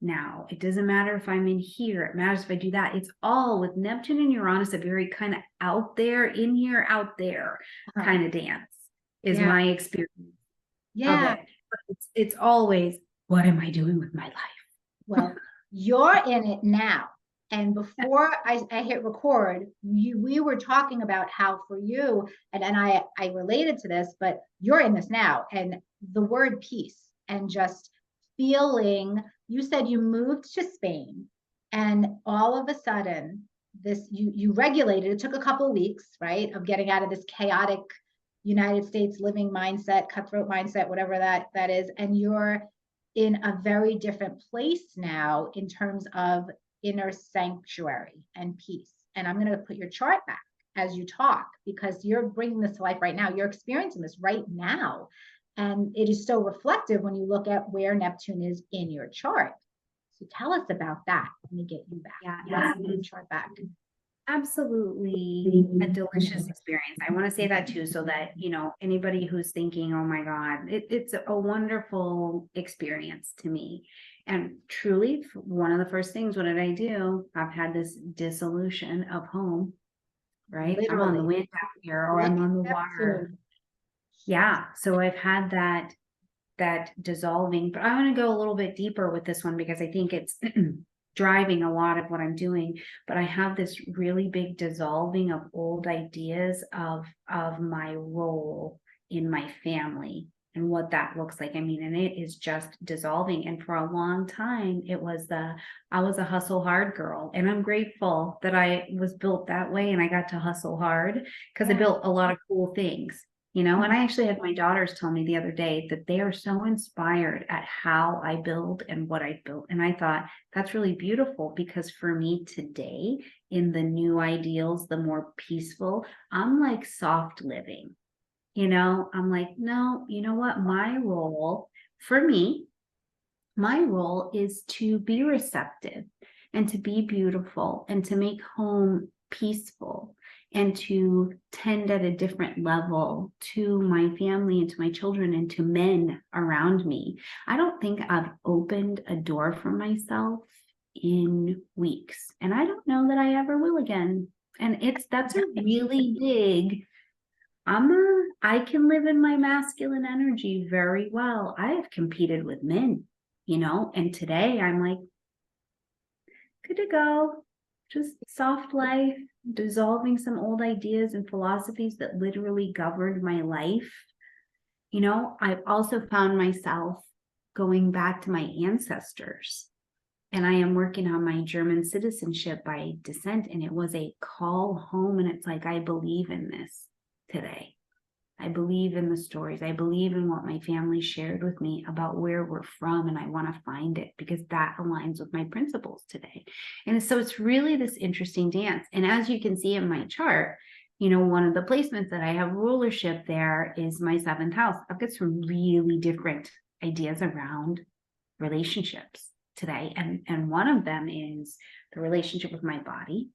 Speaker 2: Now, it doesn't matter if I'm in here. It matters if I do that. It's all with Neptune and Uranus, a very kind of out there, in here, out there kind of dance is my experience of it. But it's always, what am I doing with my life?
Speaker 1: Well, you're in it now. And before I hit record, we were talking about how for you, and I related to this, but you're in this now. And the word peace and just feeling, you said you moved to Spain and all of a sudden this you regulated. It took a couple of weeks, right, of getting out of this chaotic United States living mindset, cutthroat mindset, whatever that is, and you're in a very different place now in terms of inner sanctuary and peace. And I'm going to put your chart back as you talk, because you're bringing this to life right now. You're experiencing this right now. And it is so reflective when you look at where Neptune is in your chart. So tell us about that. Let me get you back.
Speaker 2: Yeah.
Speaker 1: Chart back.
Speaker 2: Absolutely a delicious experience. I want to say that too, so that, you know, anybody who's thinking, oh my God, it's a wonderful experience to me. And truly, one of the first things, what did I do? I've had this dissolution of home, right? Literally. I'm on the wind out here, or I'm on the water. Yeah. So I've had that dissolving, but I want to go a little bit deeper with this one because I think it's driving a lot of what I'm doing. But I have this really big dissolving of old ideas of my role in my family and what that looks like. I mean, and it is just dissolving. And for a long time, I was a hustle hard girl, and I'm grateful that I was built that way and I got to hustle hard because I built a lot of cool things. You know, and I actually had my daughters tell me the other day that they are so inspired at how I build and what I built. And I thought that's really beautiful, because for me today, in the new ideals, the more peaceful, I'm like soft living. You know, I'm like, no, you know what? My role for me, my role is to be receptive and to be beautiful and to make home peaceful and to tend at a different level to my family and to my children and to men around me. I don't think I've opened a door for myself in weeks, and I don't know that I ever will again. And that's a really big, I can live in my masculine energy very well. I have competed with men, and today I'm like, good to go. Just soft life, dissolving some old ideas and philosophies that literally governed my life. I've also found myself going back to my ancestors, and I am working on my German citizenship by descent. And it was a call home. And it's like, I believe in this today. I believe in the stories. I believe in what my family shared with me about where we're from. And I want to find it because that aligns with my principles today. And so it's really this interesting dance. And as you can see in my chart, one of the placements that I have rulership there is my 7th house. I've got some really different ideas around relationships today. And one of them is the relationship with my body,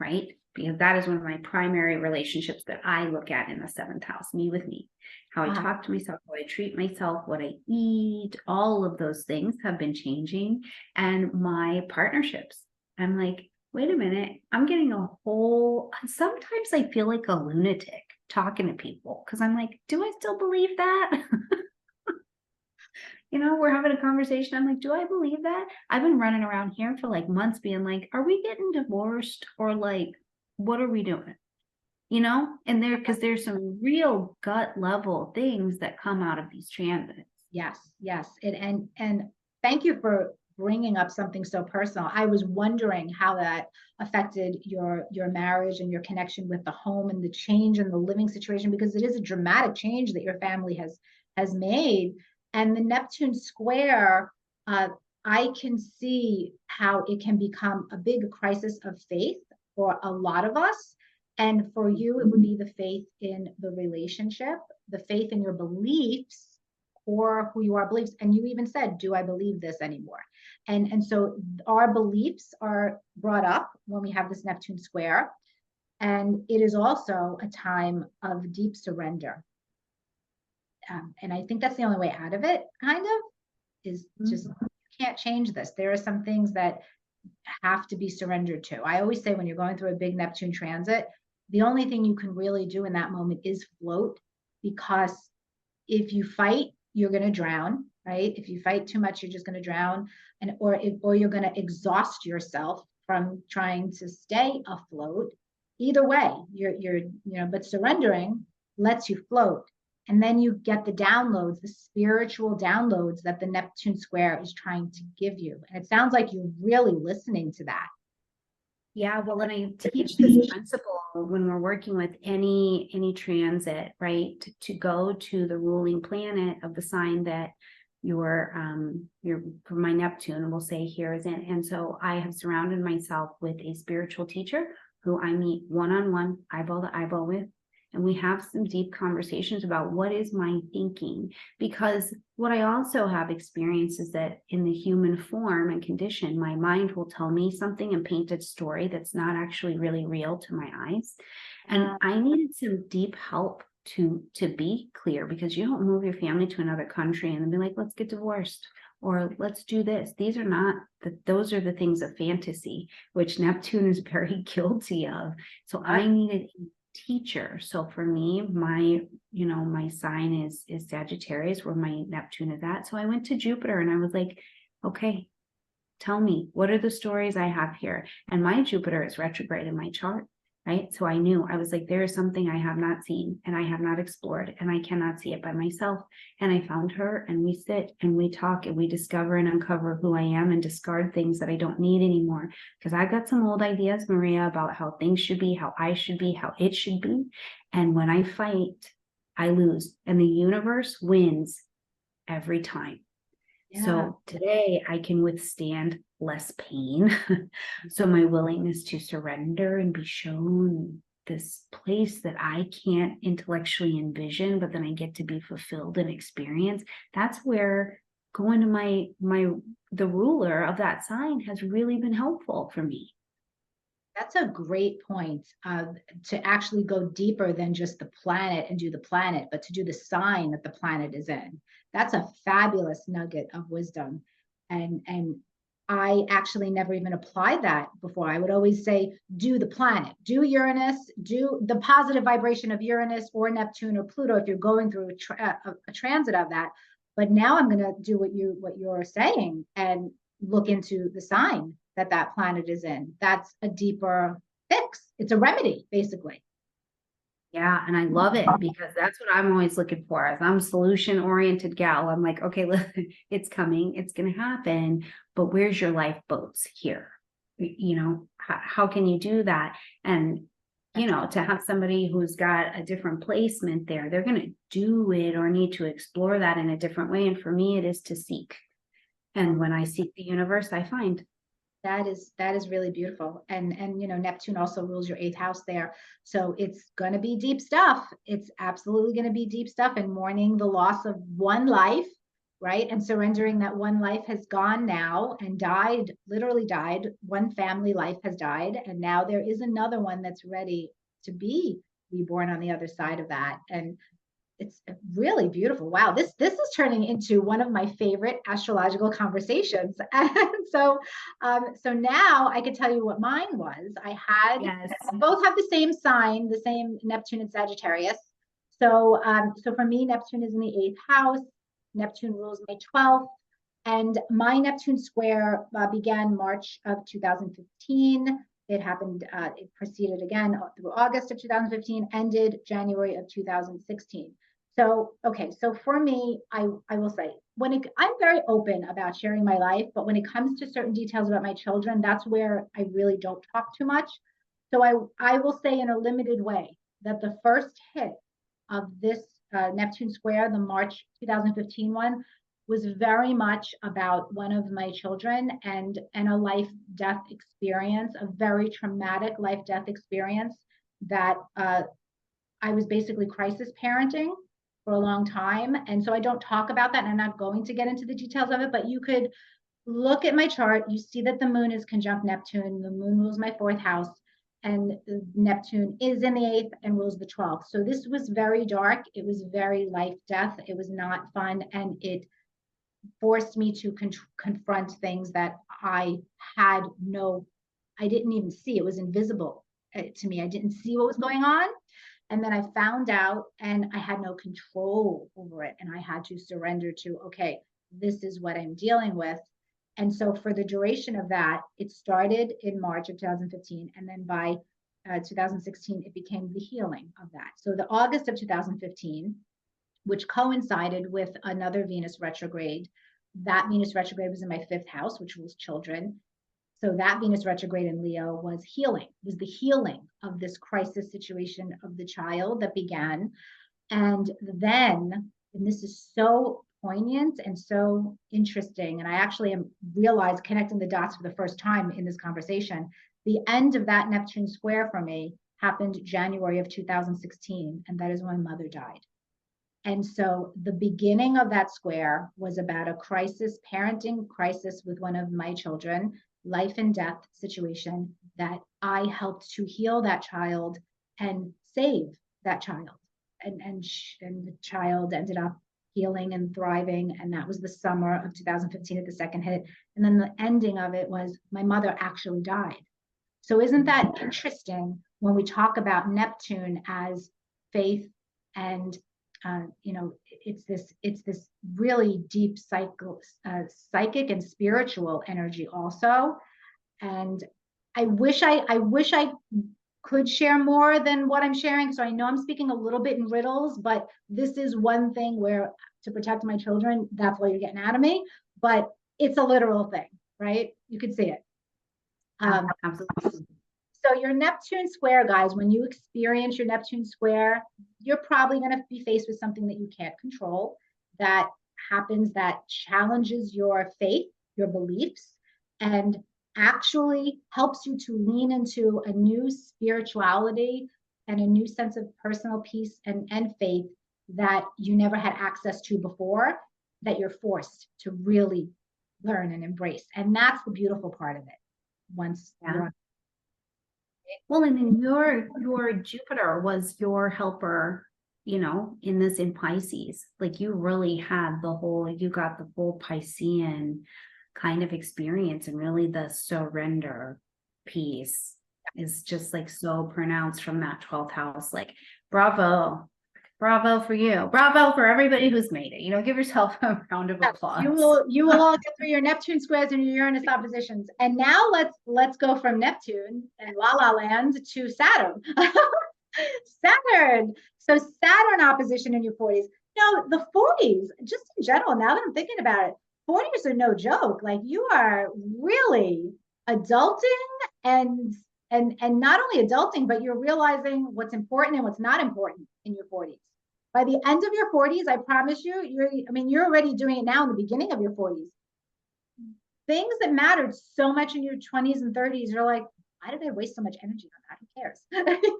Speaker 2: right? Because that is one of my primary relationships that I look at in the 7th house, me with me, how I talk to myself, how I treat myself, what I eat, all of those things have been changing. And my partnerships, I'm like, wait a minute, I'm getting sometimes I feel like a lunatic talking to people because I'm like, do I still believe that? We're having a conversation. I'm like, do I believe that? I've been running around here for like months being like, are we getting divorced or like, what are we doing? And because there's some real gut level things that come out of these transits.
Speaker 1: Yes. And thank you for bringing up something so personal. I was wondering how that affected your marriage and your connection with the home and the change in the living situation, because it is a dramatic change that your family has made. And the Neptune square, I can see how it can become a big crisis of faith for a lot of us. And for you, it would be the faith in the relationship, the faith in your beliefs, or who you are beliefs. And you even said, do I believe this anymore? And so our beliefs are brought up when we have this Neptune square. And it is also a time of deep surrender. And I think that's the only way out of it, kind of, is just, you can't change this. There are some things that have to be surrendered to. I always say when you're going through a big Neptune transit, the only thing you can really do in that moment is float, because if you fight, you're going to drown, right? If you fight too much, you're just going to drown, or you're going to exhaust yourself from trying to stay afloat. Either way, but surrendering lets you float. And then you get the downloads, the spiritual downloads that the Neptune square is trying to give you. And it sounds like you're really listening to that.
Speaker 2: Yeah, well, and I teach this principle when we're working with any transit, right? To go to the ruling planet of the sign that your for my Neptune, we'll say here is in. And so I have surrounded myself with a spiritual teacher who I meet one-on-one, eyeball to eyeball with. And we have some deep conversations about what is my thinking, because what I also have experienced is that in the human form and condition, my mind will tell me something and paint a story that's not actually really real to my eyes. And I needed some deep help to be clear, because you don't move your family to another country and then be like, let's get divorced or let's do this. These are not those are the things of fantasy, which Neptune is very guilty of. So I needed teacher. So for me, my sign is Sagittarius, where my Neptune is at. So I went to Jupiter and I was like, okay, tell me, what are the stories I have here? And my Jupiter is retrograde in my chart, right? So I knew, I was like, there is something I have not seen and I have not explored, and I cannot see it by myself. And I found her, and we sit and we talk and we discover and uncover who I am and discard things that I don't need anymore. Because I've got some old ideas, Maria, about how things should be, how I should be, how it should be. And when I fight, I lose, and the universe wins every time. Yeah. So today I can withstand less pain. So my willingness to surrender and be shown this place that I can't intellectually envision, but then I get to be fulfilled and experience. That's where going to the ruler of that sign has really been helpful for me.
Speaker 1: That's a great point, to actually go deeper than just the planet and do the planet, but to do the sign that the planet is in. That's a fabulous nugget of wisdom. And I actually never even applied that before. I would always say, do the planet, do Uranus, do the positive vibration of Uranus or Neptune or Pluto if you're going through a transit of that. But now I'm going to do what you're saying and look into the sign that that planet is in. That's a deeper fix. It's a remedy, basically.
Speaker 2: Yeah, and I love it because that's what I'm always looking for. As I'm a solution-oriented gal, I'm like, okay, look, it's coming, it's going to happen, but where's your lifeboats here? You know, how can you do that? And you know, to have somebody who's got a different placement there, they're going to do it or need to explore that in a different way. And for me, it is to seek. And when I seek the universe, I find.
Speaker 1: That is really beautiful. And you know, Neptune also rules your eighth house there. So it's gonna be deep stuff. It's absolutely gonna be deep stuff, and mourning the loss of one life, right? And surrendering that one life has gone now and died, literally died. One family life has died, and now there is another one that's ready to be reborn on the other side of that. And it's really beautiful. Wow, this is turning into one of my favorite astrological conversations. And so now I can tell you what mine was. I had
Speaker 2: Yes.
Speaker 1: both have the same sign, the same Neptune and Sagittarius. So for me, Neptune is in the eighth house. Neptune rules May 12th, and my Neptune square began March of 2015. It happened, it proceeded again through August of 2015, ended January of 2016. So, okay, so for me, I will say, I'm very open about sharing my life, but when it comes to certain details about my children, that's where I really don't talk too much. So I will say in a limited way that the first hit of this Neptune square, the March 2015 one, was very much about one of my children and a life death experience, a very traumatic life death experience that I was basically crisis parenting for a long time. And so I don't talk about that, and I'm not going to get into the details of it, but you could look at my chart. You see that the moon is conjunct Neptune. The moon rules my fourth house, and Neptune is in the eighth and rules the 12th. So this was very dark. It was very life death. It was not fun. And it forced me to confront things that I didn't even see. It was invisible to me. I didn't see what was going on. And then I found out, and I had no control over it. And I had to surrender to, okay, this is what I'm dealing with. And so for the duration of that, it started in March of 2015. And then by 2016, it became the healing of that. So the August of 2015, which coincided with another Venus retrograde. That Venus retrograde was in my fifth house, which was children. So that Venus retrograde in Leo was the healing of this crisis situation of the child that began. And then, and this is so poignant and so interesting, and I actually am realized connecting the dots for the first time in this conversation, the end of that Neptune square for me happened January of 2016, and that is when mother died. And so the beginning of that square was about a crisis, parenting crisis with one of my children, life and death situation that I helped to heal that child and save that child. And the child ended up healing and thriving. And that was the summer of 2015 at the second hit. And then the ending of it was my mother actually died. So isn't that interesting when we talk about Neptune as faith and you know, it's this really deep psychic and spiritual energy also. And I wish I could share more than what I'm sharing. So I know I'm speaking a little bit in riddles, but this is one thing where to protect my children, that's what you're getting out of me. But it's a literal thing, right? You could see it.
Speaker 2: Absolutely.
Speaker 1: So your Neptune square, guys, when you experience your Neptune square, you're probably going to be faced with something that you can't control, that happens, that challenges your faith, your beliefs, and actually helps you to lean into a new spirituality and a new sense of personal peace and faith that you never had access to before, that you're forced to really learn and embrace. And that's the beautiful part of it once you're
Speaker 2: Well, and then your Jupiter was your helper, you know, in Pisces. Like you really had you got the whole Piscean kind of experience, and really the surrender piece is just like so pronounced from that 12th house. Like, bravo. Bravo for you. Bravo for everybody who's made it. You know, give yourself a round of
Speaker 1: Yes,
Speaker 2: applause.
Speaker 1: you will all get through your Neptune squares and your Uranus oppositions. And now let's go from Neptune and La La Land to Saturn. Saturn. So Saturn opposition in your 40s. No, the 40s, just in general, now that I'm thinking about it, 40s are no joke. Like you are really adulting and and not only adulting, but you're realizing what's important and what's not important in your 40s. By the end of your 40s, I promise you, you're already doing it now in the beginning of your 40s. Things that mattered so much in your 20s and 30s, you're like, why did I waste so much energy on that? Who cares?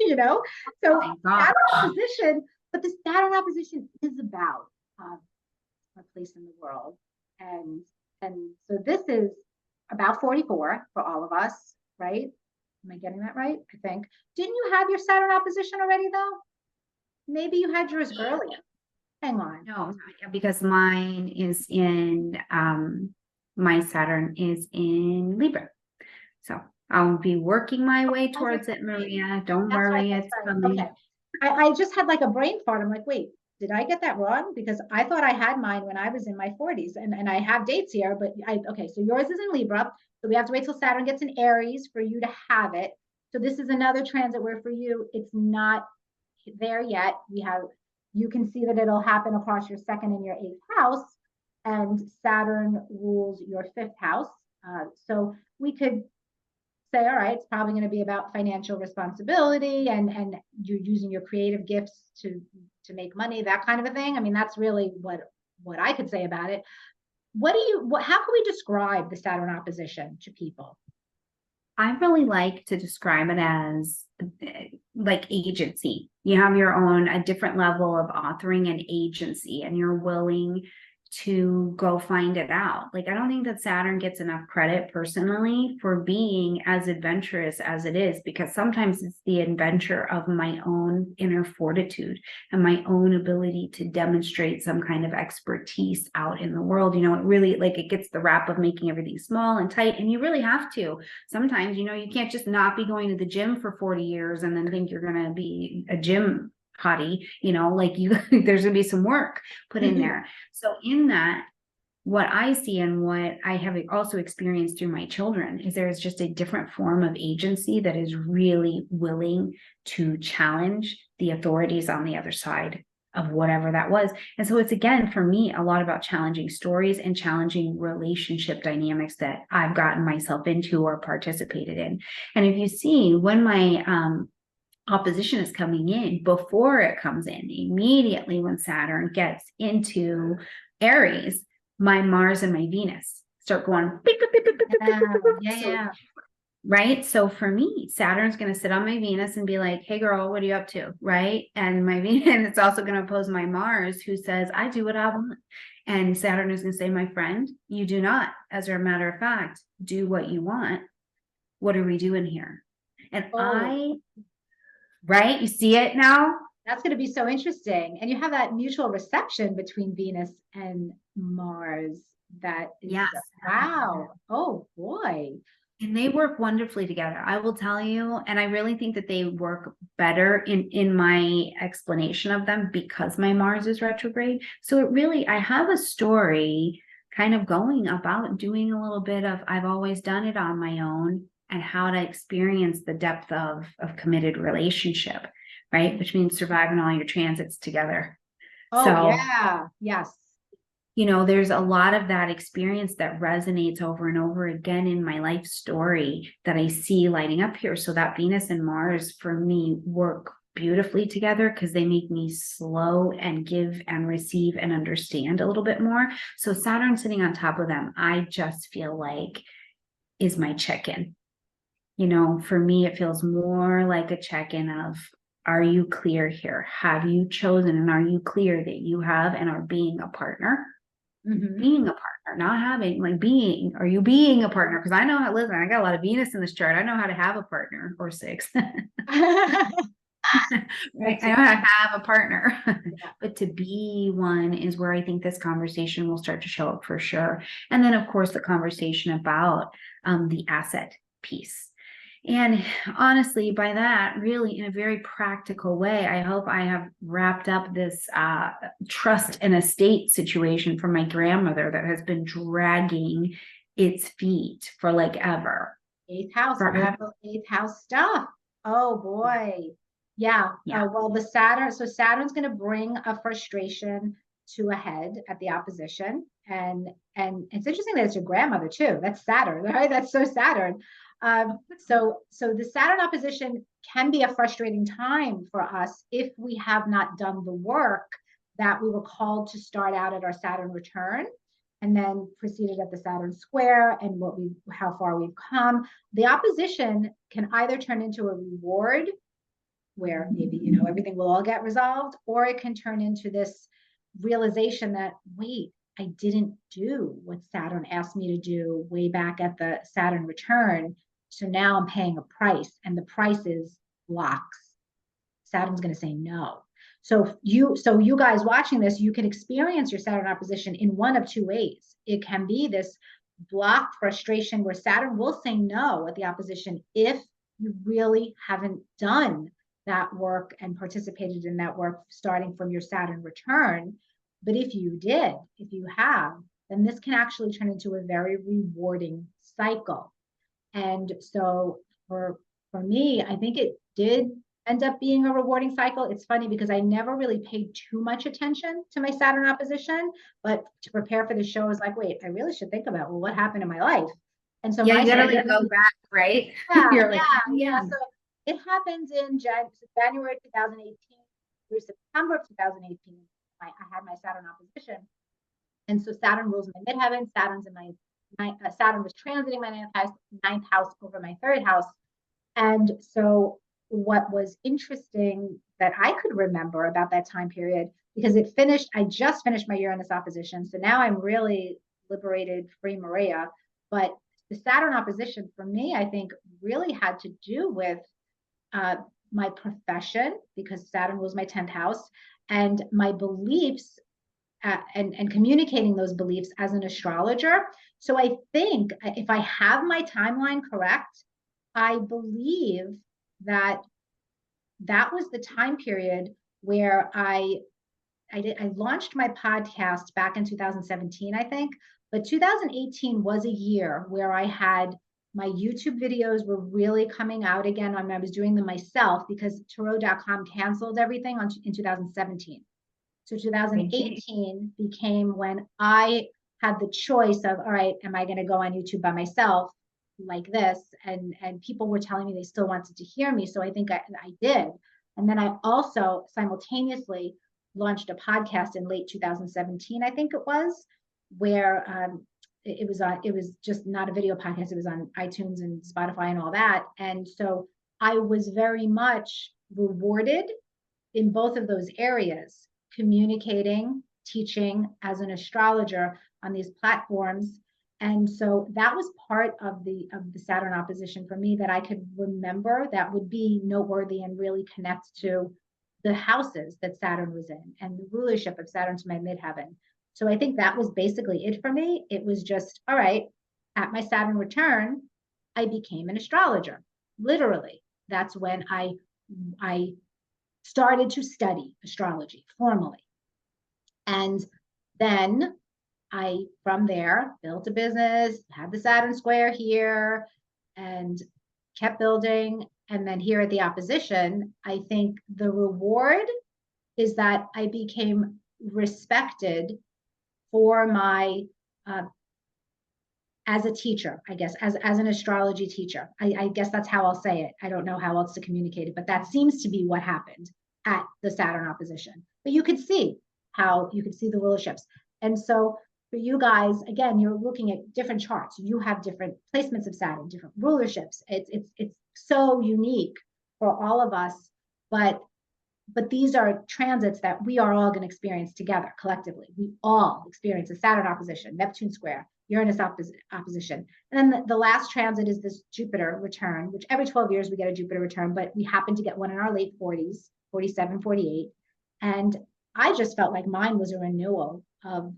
Speaker 1: You know? So Saturn opposition, but the Saturn opposition is about our place in the world. And so this is about 44 for all of us, right? Am I getting that right? I think. Didn't you have your Saturn opposition already though? Maybe you had yours earlier. Hang on.
Speaker 2: No, because mine is in my Saturn is in Libra. So I'll be working my way towards it, Maria. Don't worry, it's coming.
Speaker 1: Okay. I just had like a brain fart. I'm like, wait, did I get that wrong? Because I thought I had mine when I was in my 40s, and I have dates here, but okay, so yours is in Libra. So we have to wait till Saturn gets in Aries for you to have it. So this is another transit where for you, it's not there yet. You can see that it'll happen across your second and your eighth house, and Saturn rules your fifth house. So we could say, all right, it's probably going to be about financial responsibility and you're using your creative gifts to make money, that kind of a thing. I mean, that's really what I could say about it. How can we describe the Saturn opposition to people?
Speaker 2: I really like to describe it as like agency. You have your own, a different level of authoring and agency, and you're willing to go find it out. Like, I don't think that Saturn gets enough credit personally for being as adventurous as it is, because sometimes it's the adventure of my own inner fortitude and my own ability to demonstrate some kind of expertise out in the world. You know, it really, like, it gets the rap of making everything small and tight, and you really have to. Sometimes, you know, you can't just not be going to the gym for 40 years and then think you're going to be a gym hottie, you know, like there's gonna be some work put in there. So in that, what I see and what I have also experienced through my children is there's just a different form of agency that is really willing to challenge the authorities on the other side of whatever that was. And so it's, again, for me, a lot about challenging stories and challenging relationship dynamics that I've gotten myself into or participated in. And if you see, when my opposition is coming in, before it comes in, immediately when Saturn gets into Aries, my Mars and my Venus start going beep, beep, beep, beep, beep, beep, beep, beep.
Speaker 1: Yeah.
Speaker 2: Right. So for me, Saturn's going to sit on my Venus and be like, hey, girl, what are you up to? Right. And my Venus, and it's also going to oppose my Mars, who says, I do what I want. And Saturn is going to say, my friend, you do not. As a matter of fact, do what you want. What are we doing here? And right? You see it now?
Speaker 1: That's going to be so interesting. And you have that mutual reception between Venus and Mars. That is,
Speaker 2: yes.
Speaker 1: Wow. Oh boy.
Speaker 2: And they work wonderfully together, I will tell you. And I really think that they work better in my explanation of them because my Mars is retrograde. So it really, I have a story kind of going about doing a little bit of, I've always done it on my own, and how to experience the depth of committed relationship, right? Which means surviving all your transits together.
Speaker 1: Oh, so, yeah. Yes.
Speaker 2: You know, there's a lot of that experience that resonates over and over again in my life story that I see lighting up here. So that Venus and Mars for me work beautifully together because they make me slow and give and receive and understand a little bit more. So Saturn sitting on top of them, I just feel like is my check-in. You know, for me, it feels more like a check-in of, are you clear here? Have you chosen, and are you clear that you have and are being a partner? being a partner, not having like being, are you being a partner? Because I know how, listen, I got a lot of Venus in this chart. I know how to have a partner or 6. Right. I know how to have a partner, but to be one is where I think this conversation will start to show up for sure. And then, of course, the conversation about the asset piece. And honestly, by that, really in a very practical way, I hope I have wrapped up this trust and estate situation for my grandmother that has been dragging its feet for like ever.
Speaker 1: Eighth house,
Speaker 2: Forever.
Speaker 1: eighth house stuff. Oh boy. Yeah.
Speaker 2: Yeah.
Speaker 1: Well, the Saturn, so Saturn's going to bring a frustration to a head at the opposition. And it's interesting that it's your grandmother too. That's Saturn, right? That's so Saturn. So the Saturn opposition can be a frustrating time for us if we have not done the work that we were called to start out at our Saturn return, and then proceeded at the Saturn square and how far we've come. The opposition can either turn into a reward where maybe, everything will all get resolved, or it can turn into this realization that, wait, I didn't do what Saturn asked me to do way back at the Saturn return. So now I'm paying a price, and the price is blocks. Saturn's going to say no. So you guys watching this, you can experience your Saturn opposition in one of two ways. It can be this block frustration where Saturn will say no at the opposition if you really haven't done that work and participated in that work starting from your Saturn return. But if you have, then this can actually turn into a very rewarding cycle. And so for me, I think it did end up being a rewarding cycle. It's funny because I never really paid too much attention to my Saturn opposition, but to prepare for the show, I was like, wait, I really should think about, well, what happened in my life? And so
Speaker 2: yeah, you gotta like go back, right?
Speaker 1: Yeah. So it happened in January 2018 through September of 2018. I had my Saturn opposition. And so Saturn rules my midheaven. Saturn was transiting my ninth house over my third house. And so what was interesting that I could remember about that time period, because I just finished my Uranus opposition. So now I'm really liberated, free Maria. But the Saturn opposition for me, I think, really had to do with my profession, because Saturn was my 10th house, and my beliefs and communicating those beliefs as an astrologer. So I think if I have my timeline correct, I believe that was the time period where I launched my podcast back in 2017, I think, but 2018 was a year where I had my YouTube videos were really coming out again. I was doing them myself because Tarot.com canceled everything in 2017. So 2018 became when I had the choice of, all right, am I going to go on YouTube by myself like this? And people were telling me they still wanted to hear me. So I think I did. And then I also simultaneously launched a podcast in late 2017, I think it was, where it was just not a video podcast. It was on iTunes and Spotify and all that. And so I was very much rewarded in both of those areas, communicating, teaching as an astrologer on these platforms. And so that was part of the Saturn opposition for me that I could remember that would be noteworthy and really connect to the houses that Saturn was in and the rulership of Saturn to my midheaven. So I think that was basically it for me. It was just, all right, at my Saturn return, I became an astrologer. Literally, that's when I started to study astrology formally. And then from there, built a business, had the Saturn square here, and kept building. And then here at the opposition, I think the reward is that I became respected for my, as a teacher, I guess, as an astrology teacher. I guess that's how I'll say it. I don't know how else to communicate it, but that seems to be what happened at the Saturn opposition. But you could see the rulerships. And so for you guys, again, you're looking at different charts. You have different placements of Saturn, different rulerships. It's so unique for all of us. But but these are transits that we are all going to experience together collectively. We all experience a Saturn opposition, Neptune square, Uranus opposition. And then the last transit is this Jupiter return, which every 12 years we get a Jupiter return, but we happen to get one in our late 40s, 47, 48. And I just felt like mine was a renewal of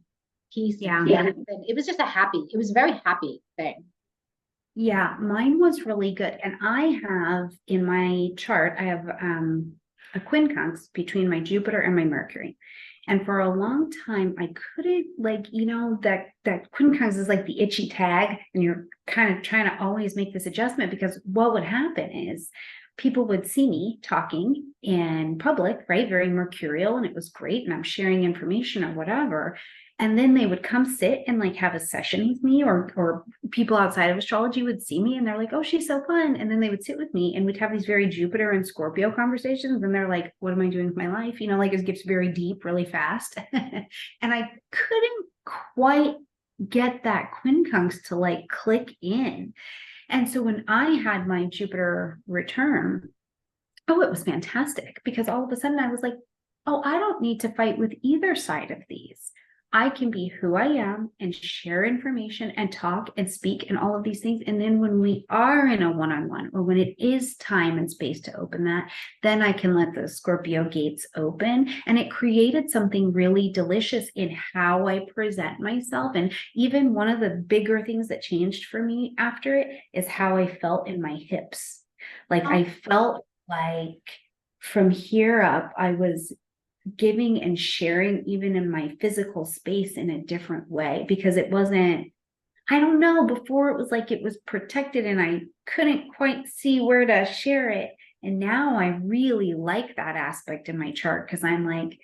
Speaker 1: peace.
Speaker 2: Yeah.
Speaker 1: And it was just it was a very happy thing.
Speaker 2: Yeah, mine was really good. And I have in my chart, I have a quincunx between my Jupiter and my Mercury. And for a long time, I couldn't, like, you know, that quincunx is like the itchy tag, and you're kind of trying to always make this adjustment, because what would happen is people would see me talking in public, right? Very mercurial, and it was great. And I'm sharing information or whatever. And then they would come sit and like have a session with me, or people outside of astrology would see me and they're like, oh, she's so fun. And then they would sit with me and we'd have these very Jupiter and Scorpio conversations. And they're like, what am I doing with my life? You know, like it gets very deep really fast. And I couldn't quite get that quincunx to like click in. And so when I had my Jupiter return, oh, it was fantastic, because all of a sudden I was like, oh, I don't need to fight with either side of these. I can be who I am and share information and talk and speak and all of these things. And then when we are in a one-on-one, or when it is time and space to open that, then I can let the Scorpio gates open. And it created something really delicious in how I present myself. And even one of the bigger things that changed for me after it is how I felt in my hips. Like I felt like from here up, I was giving and sharing even in my physical space in a different way, because it wasn't, I don't know, before it was like it was protected and I couldn't quite see where to share it. And now I really like that aspect in my chart, because I'm like,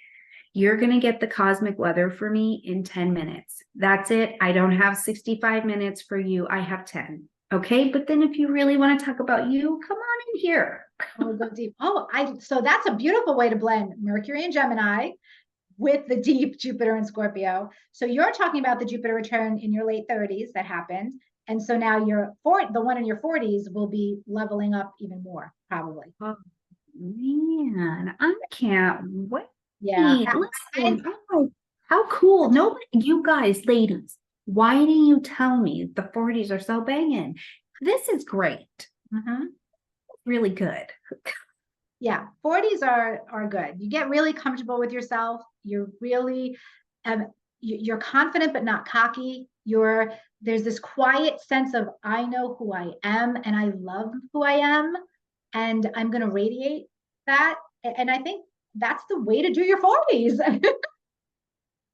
Speaker 2: you're going to get the cosmic weather for me in 10 minutes. That's it. I don't have 65 minutes for you. I have 10. Okay. But then if you really want to talk about you, come on in here.
Speaker 1: Oh, go deep. So that's a beautiful way to blend Mercury and Gemini with the deep Jupiter and Scorpio. So you're talking about the Jupiter return in your late 30s that happened. And so now the one in your 40s will be leveling up even more, probably.
Speaker 2: Oh, man, I can't wait.
Speaker 1: Yeah.
Speaker 2: Listen, how cool. Nobody, you guys, ladies, why didn't you tell me the 40s are so banging? This is great. Really good.
Speaker 1: Yeah, 40s are good. You get really comfortable with yourself. You're really you're confident but not cocky. There's this quiet sense of, I know who I am and I love who I am, and I'm going to radiate that. And I think that's the way to do your 40s.
Speaker 2: I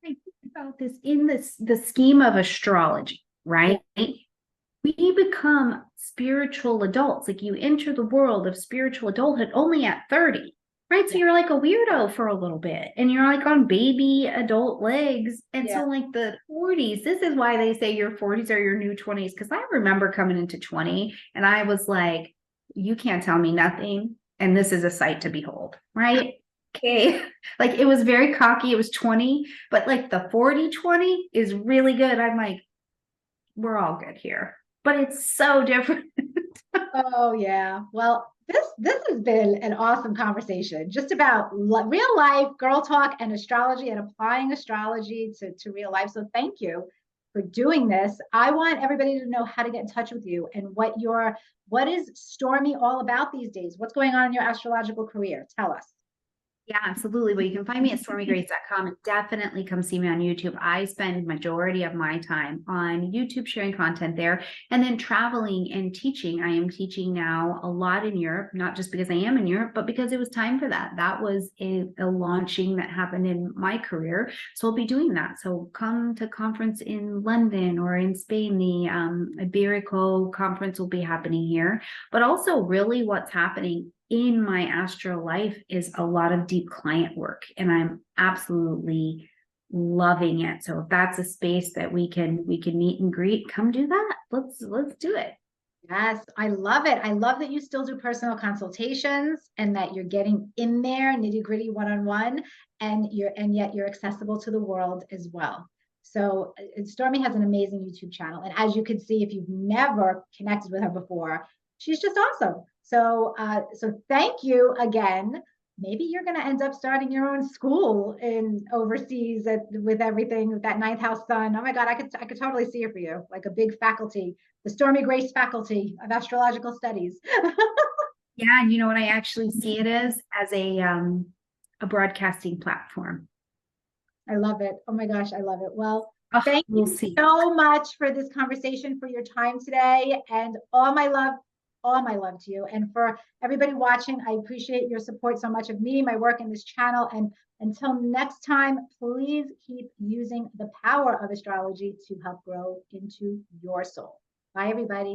Speaker 2: think about this in the scheme of astrology, right? Yeah. We become spiritual adults. Like you enter the world of spiritual adulthood only at 30, right? So you're like a weirdo for a little bit and you're like on baby adult legs. And so like the 40s, this is why they say your 40s are your new 20s. Because I remember coming into 20 and I was like, you can't tell me nothing. And this is a sight to behold, right? Okay. Like it was very cocky. It was 20, but like the 40-20 is really good. I'm like, we're all good here. But it's so different.
Speaker 1: Oh, yeah. Well, this has been an awesome conversation just about real life, girl talk, and astrology, and applying astrology to real life. So thank you for doing this. I want everybody to know how to get in touch with you and what is Stormie all about these days? What's going on in your astrological career? Tell us.
Speaker 2: Yeah, absolutely. Well, you can find me at stormiegrace.com and definitely come see me on YouTube. I spend majority of my time on YouTube sharing content there, and then traveling and teaching. I am teaching now a lot in Europe, not just because I am in Europe, but because it was time for that. That was a launching that happened in my career. So I'll be doing that. So come to conference in London or in Spain. The Iberico conference will be happening here, but also really what's happening in my astro life is a lot of deep client work, and I'm absolutely loving it. So if that's a space that we can meet and greet, come do that. Let's do it.
Speaker 1: Yes, I love it. I love that you still do personal consultations and that you're getting in there nitty-gritty one-on-one, and yet you're accessible to the world as well. So Stormie has an amazing YouTube channel, and as you can see, if you've never connected with her before, she's just awesome. So thank you again. maybe you're going to end up starting your own school in overseas with everything with that ninth house sun. Oh my God, I could totally see it for you, like a big faculty, the Stormie Grace faculty of astrological studies.
Speaker 2: Yeah, and you know what I actually see it as a broadcasting platform.
Speaker 1: I love it. Oh my gosh, I love it. Well, thank
Speaker 2: We'll
Speaker 1: you
Speaker 2: see.
Speaker 1: so much for this conversation, for your time today, and all my love to you. And for everybody watching, I appreciate your support so much of me, my work in this channel. And until next time, please keep using the power of astrology to help grow into your soul. Bye, everybody.